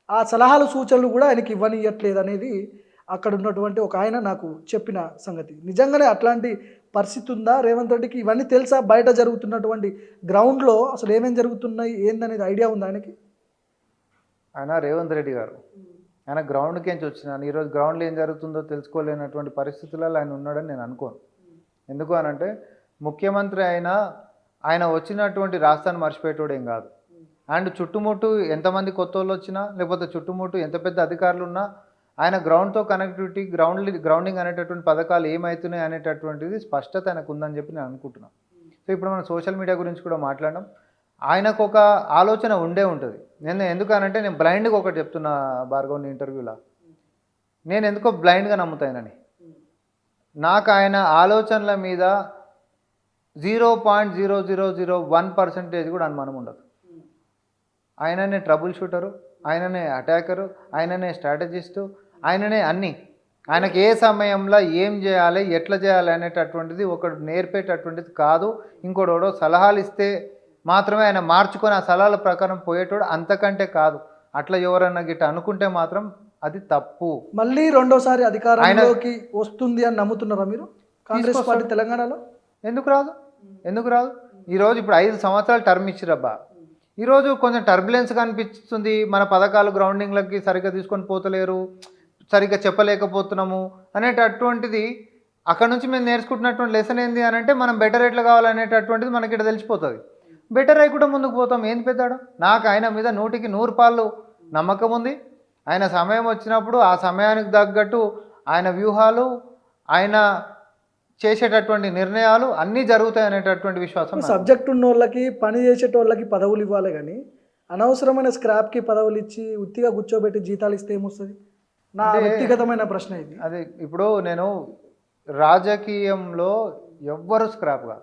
ఆ సలహాలు సూచనలు కూడా ఆయనకి ఇవ్వనియట్లేదు అనేది అక్కడ ఉన్నటువంటి ఒక ఆయన నాకు చెప్పిన సంగతి. నిజంగానే అట్లాంటి పరిస్థితి ఉందా రేవంత్ రెడ్డికి? ఇవన్నీ తెలుసా? బయట జరుగుతున్నటువంటి గ్రౌండ్లో అసలు ఏమేమి జరుగుతున్నాయి ఏందనేది ఐడియా ఉందా ఆయనకి? ఆయన రేవంత్ రెడ్డి గారు ఆయన గ్రౌండ్కి నుంచి వచ్చినాను. ఈరోజు గ్రౌండ్లో ఏం జరుగుతుందో తెలుసుకోలేనటువంటి పరిస్థితులలో ఆయన ఉన్నాడని నేను అనుకోను. ఎందుకు అనంటే ముఖ్యమంత్రి ఆయన వచ్చినటువంటి రాష్ట్రాన్ని మర్చిపోయేటోడు ఏం కాదు. అండ్ చుట్టుముట్టు ఎంతమంది కొత్త వాళ్ళు వచ్చినా, లేకపోతే చుట్టుముట్టు ఎంత పెద్ద అధికారులు ఉన్నా, ఆయన గ్రౌండ్తో కనెక్టివిటీ, గ్రౌండింగ్ అనేటటువంటి పథకాలు ఏమవుతున్నాయి అనేటటువంటిది స్పష్టత ఆయనకు ఉందని చెప్పి నేను అనుకుంటున్నాను. సో ఇప్పుడు మనం సోషల్ మీడియా గురించి కూడా మాట్లాడడం, ఆయనకు ఒక ఆలోచన ఉండే ఉంటుంది. నేను ఎందుకనంటే నేను బ్లైండ్గా ఒకటి చెప్తున్నా భార్గవ్ని ఇంటర్వ్యూలో, నేను ఎందుకో బ్లైండ్గా నమ్ముతానని. నాకు ఆయన ఆలోచనల మీద 0.0001% కూడా అనుమానం ఉండదు. ఆయననే ట్రబుల్ షూటరు, ఆయననే అటాకరు, ఆయననే స్ట్రాటజిస్టు, ఆయననే అన్నీ. ఆయనకి ఏ సమయంలో ఏం చేయాలి, ఎట్లా చేయాలి అనేటటువంటిది ఒకడు నేర్పేటటువంటిది కాదు. ఇంకోడోడో సలహాలు ఇస్తే మాత్రమే ఆయన మార్చుకొని ఆ సలహాల ప్రకారం పోయేటోడు, అంతకంటే కాదు. అట్లా ఎవరన్నా గిట్ట అనుకుంటే మాత్రం అది తప్పు. మళ్ళీ రెండోసారి అధికారంలోకి వస్తుంది అని నమ్ముతున్నారా మీరు? కాంగ్రెస్ పార్టీ తెలంగాణలో ఎందుకు రాదు? ఈరోజు ఇప్పుడు 5 సంవత్సరాలు టర్మ్ ఇచ్చిరబ్బా. ఈరోజు కొంచెం టర్బులెన్స్గా అనిపిస్తుంది. మన పథకాలు గ్రౌండింగ్లకి సరిగ్గా తీసుకొని పోతలేరు, సరిగ్గా చెప్పలేకపోతున్నాము అనేటటువంటిది అక్కడ నుంచి మేము నేర్చుకుంటున్నటువంటి లెసన్ ఏంది అని అంటే, మనం బెటర్ ఎట్లా కావాలనేటటువంటిది మనకి ఇక్కడ తెలిసిపోతుంది. బెటర్ అయి కూడా ముందుకు పోతాం. ఏంది పెద్దాడు? నాకు ఆయన మీద 100కి 100 నమ్మకం ఉంది. ఆయన సమయం వచ్చినప్పుడు ఆ సమయానికి తగ్గట్టు ఆయన వ్యూహాలు, ఆయన చేసేటటువంటి నిర్ణయాలు అన్నీ జరుగుతాయి అనేటటువంటి విశ్వాసం. సబ్జెక్ట్ ఉన్న వాళ్ళకి, పని చేసేటోళ్ళకి పదవులు ఇవ్వాలి, కానీ అనవసరమైన స్క్రాప్కి పదవులు ఇచ్చి ఉత్తిగా కూర్చోబెట్టి జీతాలు ఇస్తే ఏమొస్తుంది? నా వ్యక్తిగతమైన ప్రశ్న ఇది. అదే ఇప్పుడు నేను రాజకీయంలో ఎవ్వరు స్క్రాప్గా,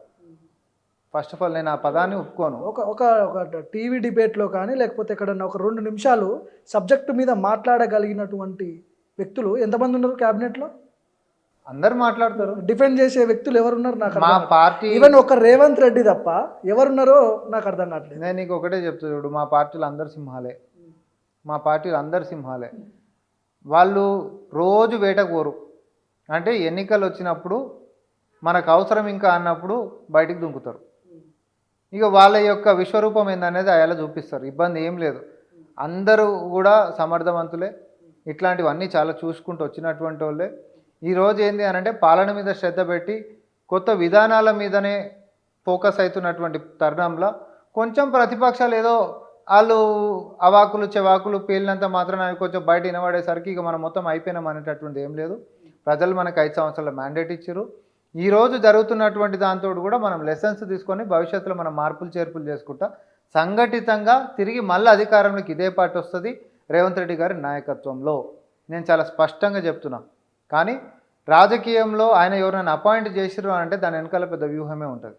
ఫస్ట్ ఆఫ్ ఆల్ నేను ఆ పదాన్ని ఒప్పుకోను. ఒక టీవీ డిబేట్లో కానీ లేకపోతే ఎక్కడన్నా ఒక 2 నిమిషాలు సబ్జెక్టు మీద మాట్లాడగలిగినటువంటి వ్యక్తులు ఎంతమంది ఉన్నారు క్యాబినెట్లో? అందరు మాట్లాడతారు. డిఫెండ్ చేసే వ్యక్తులు ఎవరున్నారు నాకు? మా పార్టీ ఈవెన్ ఒక రేవంత్ రెడ్డి తప్ప ఎవరున్నారో నాకు అర్థం కావట్లేదు. నేను నీకు ఒకటే చెప్తా చూడు, మా పార్టీలు అందరు సింహాలే. వాళ్ళు రోజు వేటకు పోరు. అంటే ఎన్నికలు వచ్చినప్పుడు మనకు అవసరం ఇంకా అన్నప్పుడు బయటికి దుంకుతారు. ఇక వాళ్ళ యొక్క విశ్వరూపం ఏందనేది అలా చూపిస్తారు. ఇబ్బంది ఏం లేదు. అందరూ కూడా సమర్థవంతులే. ఇట్లాంటివన్నీ చాలా చూసుకుంటూ వచ్చినటువంటి వాళ్ళే. ఈరోజు ఏంది అని అంటే పాలన మీద శ్రద్ధ పెట్టి కొత్త విధానాల మీదనే ఫోకస్ అవుతున్నటువంటి తరుణంలో కొంచెం ప్రతిపక్షాలు ఏదో వాళ్ళు అవాకులు చెవాకులు పేలినంత మాత్రం కొంచెం బయట వినబడేసరికి ఇక మనం మొత్తం అయిపోయినాం అనేటటువంటి ఏం లేదు. ప్రజలు మనకు 5 సంవత్సరాల మ్యాండేట్ ఇచ్చారు. ఈరోజు జరుగుతున్నటువంటి దాంతో కూడా మనం లెసన్స్ తీసుకొని భవిష్యత్తులో మనం మార్పులు చేర్పులు చేసుకుంటా సంఘటితంగా తిరిగి మళ్ళీ అధికారంలోకి ఇదే పార్టీ వస్తుంది రేవంత్ రెడ్డి గారి నాయకత్వంలో. నేను చాలా స్పష్టంగా చెప్తున్నా. కానీ రాజకీయంలో ఆయన ఎవరైనా అపాయింట్ చేసిరు అంటే దాని వెనకాల పెద్ద వ్యూహమే ఉంటుంది.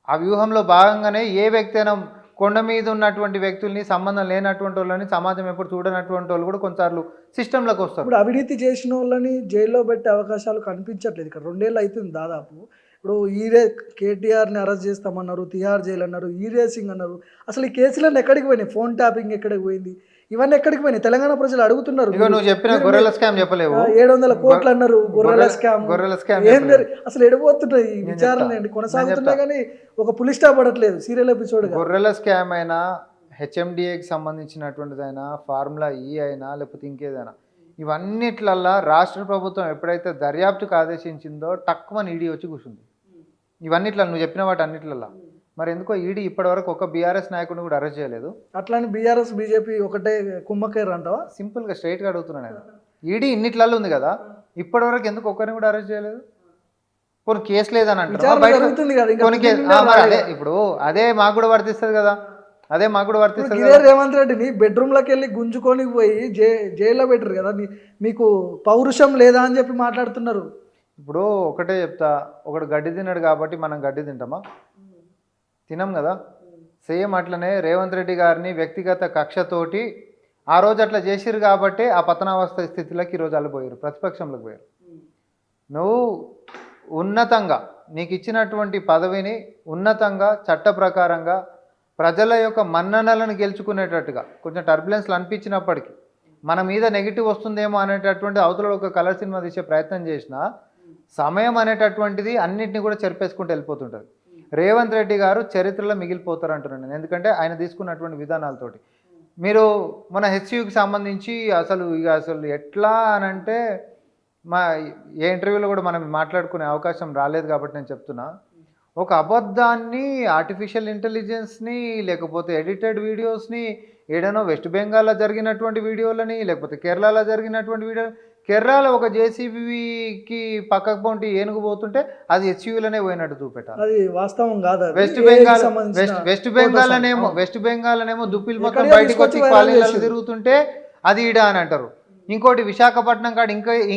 ఆ వ్యూహంలో భాగంగానే ఏ వ్యక్తి అయినా కొండ మీద ఉన్నటువంటి వ్యక్తుల్ని, సంబంధం లేనటువంటి వాళ్ళని, సమాజం ఎప్పుడు చూడనటువంటి వాళ్ళు కూడా కొన్నిసార్లు సిస్టంలోకి వస్తారు. ఇప్పుడు అవినీతి చేసిన వాళ్ళని జైల్లో పెట్టే అవకాశాలు కనిపించట్లేదు. ఇక్కడ 2 ఏళ్ళు అవుతుంది దాదాపు. ఇప్పుడు కేటీఆర్ని అరెస్ట్ చేస్తామన్నారు, తిహార్ జైలు అన్నారు, రేసింగ్ అన్నారు. అసలు ఈ కేసులన్నీ ఎక్కడికి పోయినాయి? ఫోన్ ట్యాపింగ్ ఎక్కడికి పోయింది? ఇవన్నీ ఎక్కడికి పోయినాయి? తెలంగాణ ప్రజలు అడుగుతున్నారు. ఇగో నువ్వు చెప్పిన గొర్రెల స్కామ్ చెప్పలేవు. 700 కోట్లు అన్నారు, గొర్రెల స్కామ్. ఏం అసలు ఎడిపోతున్నాయి ఈ విచారణ అండి, కొనసాగుతున్నా కానీ ఒక పులి స్టాప్ పడట్లేదు. సీరియల్ ఎపిసోడ్ గొర్రెల స్కామ్ అయినా, హెచ్ఎండిఏకి సంబంధించినటువంటిదైనా, ఫార్ములా ఈ అయినా, లేకపోతే ఇంకేదైనా, ఇవన్నిట్లల్లా రాష్ట్ర ప్రభుత్వం ఎప్పుడైతే దర్యాప్తుకు ఆదేశించిందో టక్కుమని ఈడీ వచ్చి కూర్చుంది. ఇవన్నిట్ల నువ్వు చెప్పిన వాటి అన్నిట్లల్లా. మరి ఎందుకో ఈడీ ఇప్పటివరకు ఒక బీఆర్ఎస్ నాయకుడిని కూడా అరెస్ట్ చేయలేదు. అట్లానే బీఆర్ఎస్ బీజేపీ ఒకటే కుమ్మకేరు అంటావా? సింపుల్గా స్ట్రైట్గా అడుగుతున్నాను నేను. ఈడీ ఇన్నిట్లలో ఉంది కదా, ఇప్పటివరకు ఎందుకు ఒక్కరిని కూడా అరెస్ట్ చేయలేదు? కొన్ని కేసు లేదని అంటారు. అదే ఇప్పుడు అదే మాకు కూడా వర్తిస్తుంది కదా, అదే మాకు కూడా వర్తిస్తుంది. రేవంత్ రెడ్డిని బెడ్రూమ్లోకి వెళ్ళి గుంజుకొని పోయి జైల్లో పెట్టరు కదా, మీకు పౌరుషం లేదా అని చెప్పి మాట్లాడుతున్నారు. ఇప్పుడు ఒకటే చెప్తా, ఒకడు గడ్డి తిన్నాడు కాబట్టి మనం గడ్డి తింటామా? తినం కదా. సేమ్ అట్లనే రేవంత్ రెడ్డి గారిని వ్యక్తిగత కక్షతోటి ఆ రోజు అట్లా చేసిరు కాబట్టి ఆ పతనావస్థ స్థితిలోకి ఈరోజు అల్లిపోయారు, ప్రతిపక్షంలోకి పోయారు. నువ్వు ఉన్నతంగా నీకు ఇచ్చినటువంటి పదవిని ఉన్నతంగా చట్ట ప్రకారంగా ప్రజల యొక్క మన్ననలను గెలుచుకునేటట్టుగా కొంచెం టర్బులెన్స్లు అనిపించినప్పటికీ మన మీద నెగిటివ్ వస్తుందేమో అనేటటువంటి అవతల ఒక కలర్ సినిమా తీసే ప్రయత్నం చేసినా సమయం అనేటటువంటిది అన్నింటినీ కూడా చెరిపేసుకుంటూ వెళ్ళిపోతుంటుంది. రేవంత్ రెడ్డి గారు చరిత్రలో మిగిలిపోతారు అంటున్నాను నేను. ఎందుకంటే ఆయన తీసుకున్నటువంటి విధానాలతోటి. మీరు మన హెచ్యుకి సంబంధించి అసలు ఎట్లా అనంటే ఏ ఇంటర్వ్యూలో కూడా మనం మాట్లాడుకునే అవకాశం రాలేదు కాబట్టి నేను చెప్తున్నా. ఒక అబద్ధాన్ని, ఆర్టిఫిషియల్ ఇంటెలిజెన్స్ని, లేకపోతే ఎడిటెడ్ వీడియోస్ని, ఏడనో వెస్ట్ బెంగాల్లో జరిగినటువంటి వీడియోలని, లేకపోతే కేరళలో జరిగినటువంటి వీడియో, కేరళలో ఒక జేసీబీకి పక్కకు పోంటి ఏనుగు పోతుంటే అది హెచ్యూలోనే పోయినట్టు చూపెట్టాలి. అది వాస్తవం కాదు. వెస్ట్ బెంగాల్నేమో దుప్పిల్ మొత్తం బయటకు వచ్చి కాలేజీలలో తిరుగుతుంటే అది ఈడ అని అంటారు. ఇంకోటి విశాఖపట్నం కాడ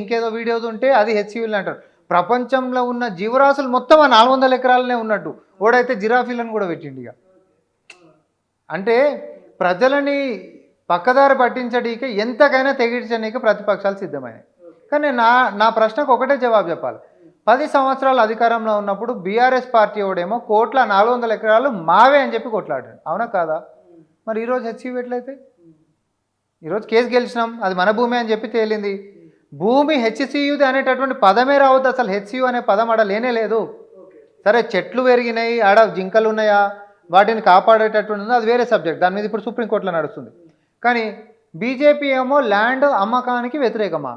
ఇంకేదో వీడియో ఉంటే అది హెచ్యూలు అంటారు. ప్రపంచంలో ఉన్న జీవరాశులు మొత్తం ఆ 400 ఎకరాలనే ఉన్నట్టు ఓడైతే జిరాఫీలను కూడా పెట్టిండు. ఇక అంటే ప్రజలని పక్కదారి పట్టించడానికి ఎంతకైనా తెగించడానికి ప్రతిపక్షాలు సిద్ధమైనాయి. కానీ నా ప్రశ్నకు ఒకటే జవాబు చెప్పాలి. 10 సంవత్సరాలు అధికారంలో ఉన్నప్పుడు బీఆర్ఎస్ పార్టీ ఓడేమో 400 ఎకరాలు మావే అని చెప్పి కొట్లాడాడు, అవునా కాదా? మరి ఈరోజు హెచ్యూ ఎట్లయితే? ఈరోజు కేసు గెలిచినాం, అది మన భూమి అని చెప్పి తేలింది. భూమి హెచ్సియుది అనేటటువంటి పదమే రావద్దు. అసలు హెచ్సియు అనే పదం ఆడ లేనే లేదు. సరే చెట్లు పెరిగినాయి, ఆడ జింకలు ఉన్నాయా, వాటిని కాపాడేటటువంటి అది వేరే సబ్జెక్ట్, దాని మీద ఇప్పుడు సుప్రీంకోర్టులో నడుస్తుంది. కానీ బీజేపీ ఏమో ల్యాండ్ అమ్మకానికి వ్యతిరేకమా?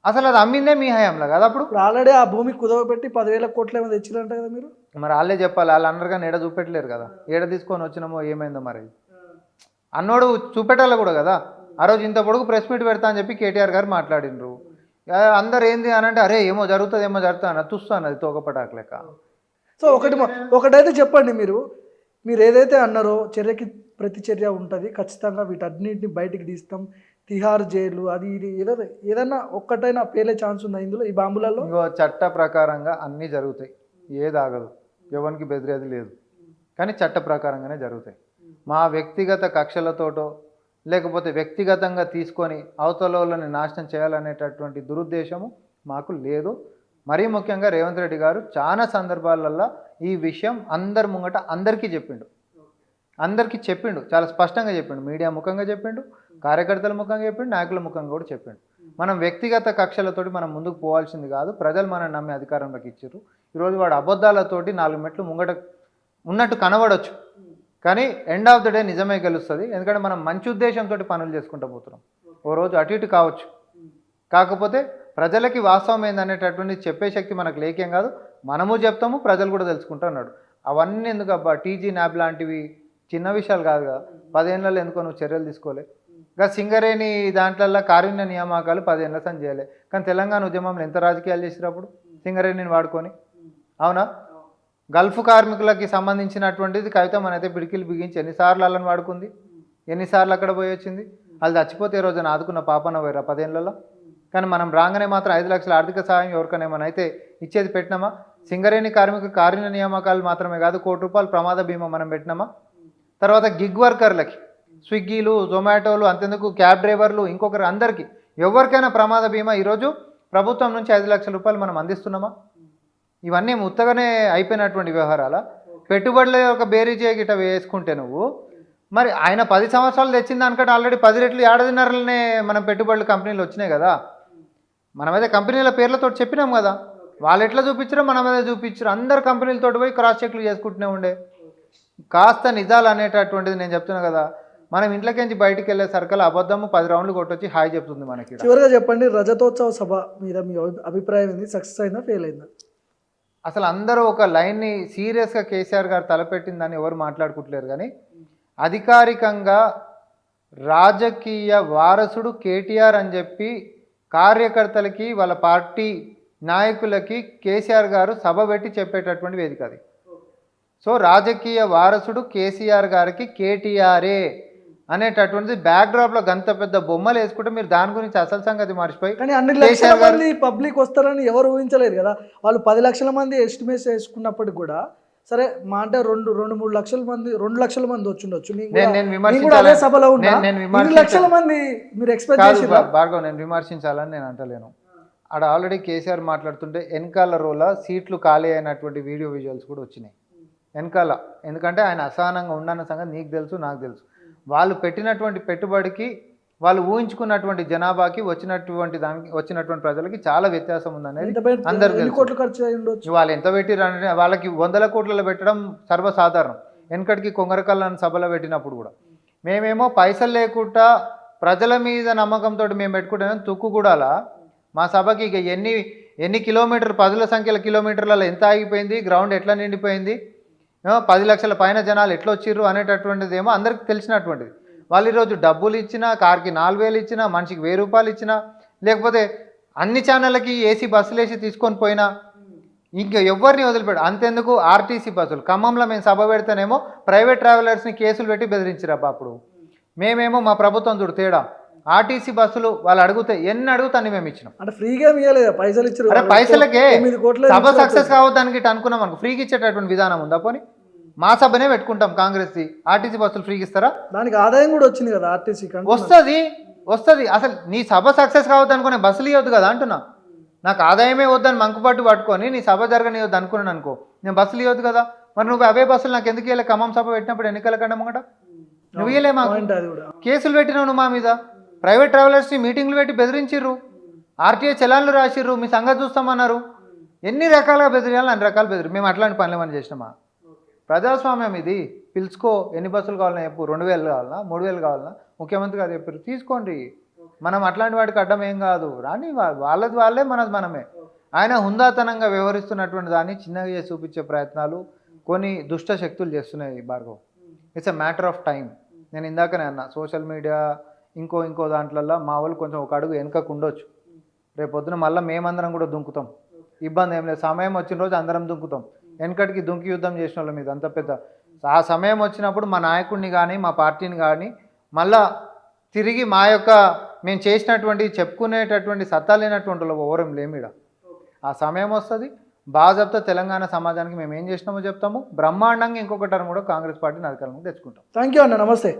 అసలు అది అమ్మిందే మీ హయాంలో కదా. అప్పుడు ఆల్రెడీ ఆ భూమి కుదవబెట్టి 10,000 కోట్లు ఏమో తెచ్చిరంట కదా మీరు. మరి వాళ్ళే చెప్పాలి, వాళ్ళు అన్నారు కానీ ఏడ చూపెట్టలేరు కదా. ఏడ తీసుకొని వచ్చినామో ఏమైందో మరి అన్నోడు చూపెట్టాలి కూడా కదా. ఆ రోజు ఇంత పొడుగు ప్రెస్ మీట్ పెడతా అని చెప్పి కేటీఆర్ గారు మాట్లాడినరు. అందరు ఏంది అని అంటే అరే ఏమో జరుగుతుంది అని చూస్తాను, అది తోకపటాకు లెక్క. సో ఒకటైతే చెప్పండి, మీరు ఏదైతే అన్నారో చర్యకి ప్రతి చర్య ఉంటుంది, ఖచ్చితంగా వీటన్నింటిని బయటికి తీస్తాం, తిహార్ జైలు అది ఇది ఏదన్నా ఒక్కటైనా పేలే ఛాన్స్ ఉందా ఇందులో, ఈ బాంబులలో? చట్ట ప్రకారంగా అన్నీ జరుగుతాయి, ఏది ఆగదు, ఎవరికి బెదిరేది లేదు. కానీ చట్ట ప్రకారంగానే జరుగుతాయి. మా వ్యక్తిగత కక్షలతోటో లేకపోతే వ్యక్తిగతంగా తీసుకొని అవతలని నాశనం చేయాలనేటటువంటి దురుద్దేశము మాకు లేదు. మరీ ముఖ్యంగా రేవంత్ రెడ్డి గారు చాలా సందర్భాలలో ఈ విషయం అందరి ముంగట అందరికీ చెప్పిండు, చాలా స్పష్టంగా చెప్పిండు. మీడియా ముఖంగా చెప్పిండు, కార్యకర్తల ముఖంగా చెప్పిండు, నాయకుల ముఖంగా కూడా చెప్పిండు. మనం వ్యక్తిగత కక్షలతోటి మనం ముందుకు పోవాల్సింది కాదు. ప్రజలు మనం నమ్మి అధికారంలోకి ఇచ్చారు. ఈరోజు వాడు అబద్ధాలతోటి 4 మెట్లు ముంగట ఉన్నట్టు కనబడవచ్చు, కానీ ఎండ్ ఆఫ్ ద డే నిజమే గెలుస్తుంది. ఎందుకంటే మనం మంచి ఉద్దేశంతో పనులు చేసుకుంటూ పోతున్నాం. ఓ రోజు అటు ఇటు కావచ్చు, కాకపోతే ప్రజలకి వాస్తవం ఏందనేటటువంటి చెప్పే శక్తి మనకు లేకేం కాదు. మనము చెప్తాము, ప్రజలు కూడా తెలుసుకుంటూ అన్నాడు. అవన్నీ ఎందుకు అబ్బా, టీజీ న్యాబ్ లాంటివి చిన్న విషయాలు కాదు కదా. 10 ఏళ్ళలో ఎందుకో నువ్వు చర్యలు తీసుకోలే. ఇంకా సింగరేణి దాంట్లల్లో కారుణ్య నియామకాలు 10 ఏళ్ళ సని చేయలే. కానీ తెలంగాణ ఉద్యమంలో ఎంత రాజకీయాలు చేసినప్పుడు సింగరేణిని వాడుకొని, అవునా? గల్ఫ్ కార్మికులకి సంబంధించినటువంటిది కవిత మనైతే పిడికిలు బిగించి ఎన్నిసార్లు వాళ్ళని వాడుకుంది, ఎన్నిసార్లు అక్కడ పోయి వచ్చింది. వాళ్ళు చచ్చిపోతే ఈ రోజున ఆదుకున్న పాపన పోయారా 10 ఏళ్ళలో? కానీ మనం రాగానే మాత్రం 5 లక్షల ఆర్థిక సహాయం ఎవరికైనా ఏమైనా అయితే ఇచ్చేది పెట్టినామా? సింగరేణి కార్మిక కారుణ్య నియామకాలు మాత్రమే కాదు, ₹1 కోటి ప్రమాద బీమా మనం పెట్టినామా? తర్వాత గిగ్ వర్కర్లకి, స్విగ్గీలు, జొమాటోలు, అంతెందుకు క్యాబ్ డ్రైవర్లు, ఇంకొకరు అందరికీ ఎవరికైనా ప్రమాద బీమా ఈరోజు ప్రభుత్వం నుంచి ₹5 లక్షల మనం అందిస్తున్నామా? ఇవన్నీ ఉత్తగానే అయిపోయినటువంటి వ్యవహారాల పెట్టుబడుల యొక్క బేరీజే గిట్ట వేసుకుంటే నువ్వు మరి ఆయన 10 సంవత్సరాలు తెచ్చిన దానికంటే ఆల్రెడీ 10 రెట్లు ఏడాదిన్నరలనే మనం పెట్టుబడులు కంపెనీలు వచ్చినాయి కదా. మనమైతే కంపెనీల పేర్లతో చెప్పినాం కదా, వాళ్ళు ఎట్లా చూపించారో మన మీద చూపించారు. అందరు కంపెనీలతో పోయి క్రాస్ చెక్లు చేసుకుంటూనే ఉండే. కాస్త నిజాలు అనేటటువంటిది నేను చెప్తున్నా కదా, మనం ఇంట్లోకించి బయటికి వెళ్ళే సర్కల్ అబద్ధము 10 రౌండ్లు కొట్టొచ్చి హాయ్ చెప్తుంది మనకి. చివరిగా చెప్పండి, రజతోత్సవ సభ మీద మీ అభిప్రాయం ఏంది? సక్సెస్ అయిందా, ఫెయిల్ అయిందా? అసలు అందరూ ఒక లైన్ని సీరియస్గా కేసీఆర్ గారు తలపెట్టిందని ఎవరు మాట్లాడుకుంటలేరు, కానీ అధికారికంగా రాజకీయ వారసుడు కేటీఆర్ అని చెప్పి కార్యకర్తలకి వాళ్ళ పార్టీ నాయకులకి కేసీఆర్ గారు సభ పెట్టి చెప్పేటటువంటి వేదిక అది. సో రాజకీయ వారసుడు కేసీఆర్ గారికి కేటీఆర్ఏ అనేటటువంటిది బ్యాక్డ్రాప్లో గంత పెద్ద బొమ్మలు వేసుకుంటే మీరు దాని గురించి అసలు సంగతి మర్చిపోయి. కానీ అన్ని లక్షల మంది పబ్లిక్ వస్తారని ఎవరు ఊహించలేదు కదా. వాళ్ళు 10 లక్షల మంది ఎస్టిమేట్ వేసుకున్నప్పటికి కూడా సరే మా అంటే 2-3 లక్షల మంది 2 లక్షల మంది వచ్చుండొచ్చు. అదే సభలో ఉన్నా 2 లక్షల మంది మీరు ఎక్స్పెక్ట్ చేసి భార్గవ్, నేను విమర్శించాలని నేను అంటలేను. ఆడ ఆల్రెడీ కేసీఆర్ మాట్లాడుతుంటే వెనకాల రోల సీట్లు ఖాళీ అయినటువంటి వీడియో విజువల్స్ కూడా వచ్చినాయి వెనకాల. ఎందుకంటే ఆయన అసహనంగా ఉండన్న సంగతి నీకు తెలుసు, నాకు తెలుసు. వాళ్ళు పెట్టినటువంటి పెట్టుబడికి వాళ్ళు ఊహించుకున్నటువంటి జనాభాకి వచ్చినటువంటి ప్రజలకి చాలా వ్యత్యాసం ఉందనేది అందరికీ తెలుసు. వాళ్ళు ఎంత పెట్టిరంటే వాళ్ళకి 100 కోట్లలో పెట్టడం సర్వసాధారణం. వెనకటికి కొంగరకల్లని సభలో పెట్టినప్పుడు కూడా మేమేమో పైసలు లేకుండా ప్రజల మీద నమ్మకంతో మేము పెట్టుకుంటాం. తుక్కుగూడలా మా సభకి ఇక ఎన్ని కిలోమీటర్ 10ల సంఖ్యల కిలోమీటర్లలో ఎంత ఆగిపోయింది, గ్రౌండ్ ఎట్లా నిండిపోయింది, 10 లక్షల పైన జనాలు ఎట్లా వచ్చిర్రు అనేటటువంటిది ఏమో అందరికి తెలిసినటువంటిది. వాళ్ళు ఈరోజు డబ్బులు ఇచ్చినా, కార్కి 4,000 ఇచ్చినా, మనిషికి 1,000 రూపాయలు ఇచ్చినా, లేకపోతే అన్ని ఛానళ్ళకి ఏసీ బస్సులు వేసి తీసుకొని పోయినా ఇంకా ఎవరిని వదిలిపెట్టు. అంతెందుకు ఆర్టీసీ బస్సులు ఖమ్మంలో మేము సభ పెడితేనేమో ప్రైవేట్ ట్రావెలర్స్ని కేసులు పెట్టి బెదిరించిరబ్బా. అప్పుడు మేమేమో మా ప్రభుత్వం చూడు తేడా. ఆర్టీసీ బస్సులు వాళ్ళు అడిగితే ఎన్ని అడుగుతాన్ని మేము ఇచ్చినాం. అంటే ఫ్రీగా పైసలు ఇచ్చారు. అరే పైసలకే సభ సక్సెస్ కావద్దానికి అనుకున్నాం అనుకో. ఫ్రీకి ఇచ్చేటటువంటి విధానం ఉందా? పోనీ మా సభనే పెట్టుకుంటాం కాంగ్రెస్ది, ఆర్టీసీ బస్సులు ఫ్రీకి ఇస్తారా? దానికి ఆదాయం కూడా వచ్చింది కదా ఆర్టీసీ. వస్తుంది. అసలు నీ సభ సక్సెస్ కావద్దు అనుకునే బస్సులు ఇవ్వద్దు కదా అంటున్నా. నాకు ఆదాయమే వద్దని మంకుపట్టు పట్టుకొని నీ సభ జరగనివద్దు అనుకున్నాను అనుకో, నేను బస్సులు ఇవ్వద్దు కదా. మరి నువ్వు అవే బస్సులు నాకు ఎందుకు ఇవ్వలే? ఖమ్మం సభ పెట్టినప్పుడు ఎన్నికల కంటే ముంగట నువ్వు ఇవ్వలే. మాకు కేసులు పెట్టినావు నువ్వు మా మీద. ప్రైవేట్ ట్రావెలర్స్ని మీటింగ్లు పెట్టి బెదిరించిర్రు, ఆర్టీఐ చలాన్లు రాసిర్రు, మీ సంగతి చూస్తామన్నారు. ఎన్ని రకాలుగా బెదిరియాలి, అన్ని రకాలు బెదిరి. మేము అట్లాంటి పనులు ఏమని చేసినామా? ప్రజాస్వామ్యం ఇది. పిలుచుకో, ఎన్ని బస్సులు కావాలన్నా చెప్పు, 2,000 కావాలన్నా, 3,000 కావాలన్నా, ముఖ్యమంత్రి గారు చెప్పారు తీసుకోండి. మనం అట్లాంటి వాటికి అడ్డం ఏం కాదు, రాని వాళ్ళది వాళ్ళే, మనది మనమే. ఆయన హుందాతనంగా వ్యవహరిస్తున్నటువంటి దాన్ని చిన్నగా చేసి చూపించే ప్రయత్నాలు కొన్ని దుష్ట శక్తులు చేస్తున్నాయి Bhargav. It's a matter of time. నేను ఇందాకనే అన్నా, సోషల్ మీడియా ఇంకో దాంట్లల్లో మా వాళ్ళు కొంచెం ఒక అడుగు వెనుకకు ఉండొచ్చు. రేపొద్దున మళ్ళీ మేమందరం కూడా దుంకుతాం, ఇబ్బంది ఏం లేదు. సమయం వచ్చిన రోజు అందరం దుంకుతాం. వెనకటికి దుంకి యుద్ధం చేసిన వాళ్ళ మీద అంత పెద్ద. ఆ సమయం వచ్చినప్పుడు మా నాయకుడిని కానీ మా పార్టీని కానీ మళ్ళా తిరిగి మా యొక్క మేము చేసినటువంటి చెప్పుకునేటటువంటి సత్తా లేనటువంటి ఓవరం లేమిడ. ఆ సమయం వస్తుంది. బాజాబ్తా తెలంగాణ సమాజానికి మేము ఏం చేసినామో చెప్తాము. బ్రహ్మాండంగా ఇంకొక టర్మ్ కూడా కాంగ్రెస్ పార్టీని అధికారంలోకి తెచ్చుకుంటాం. థ్యాంక్ యూ అన్న, నమస్తే.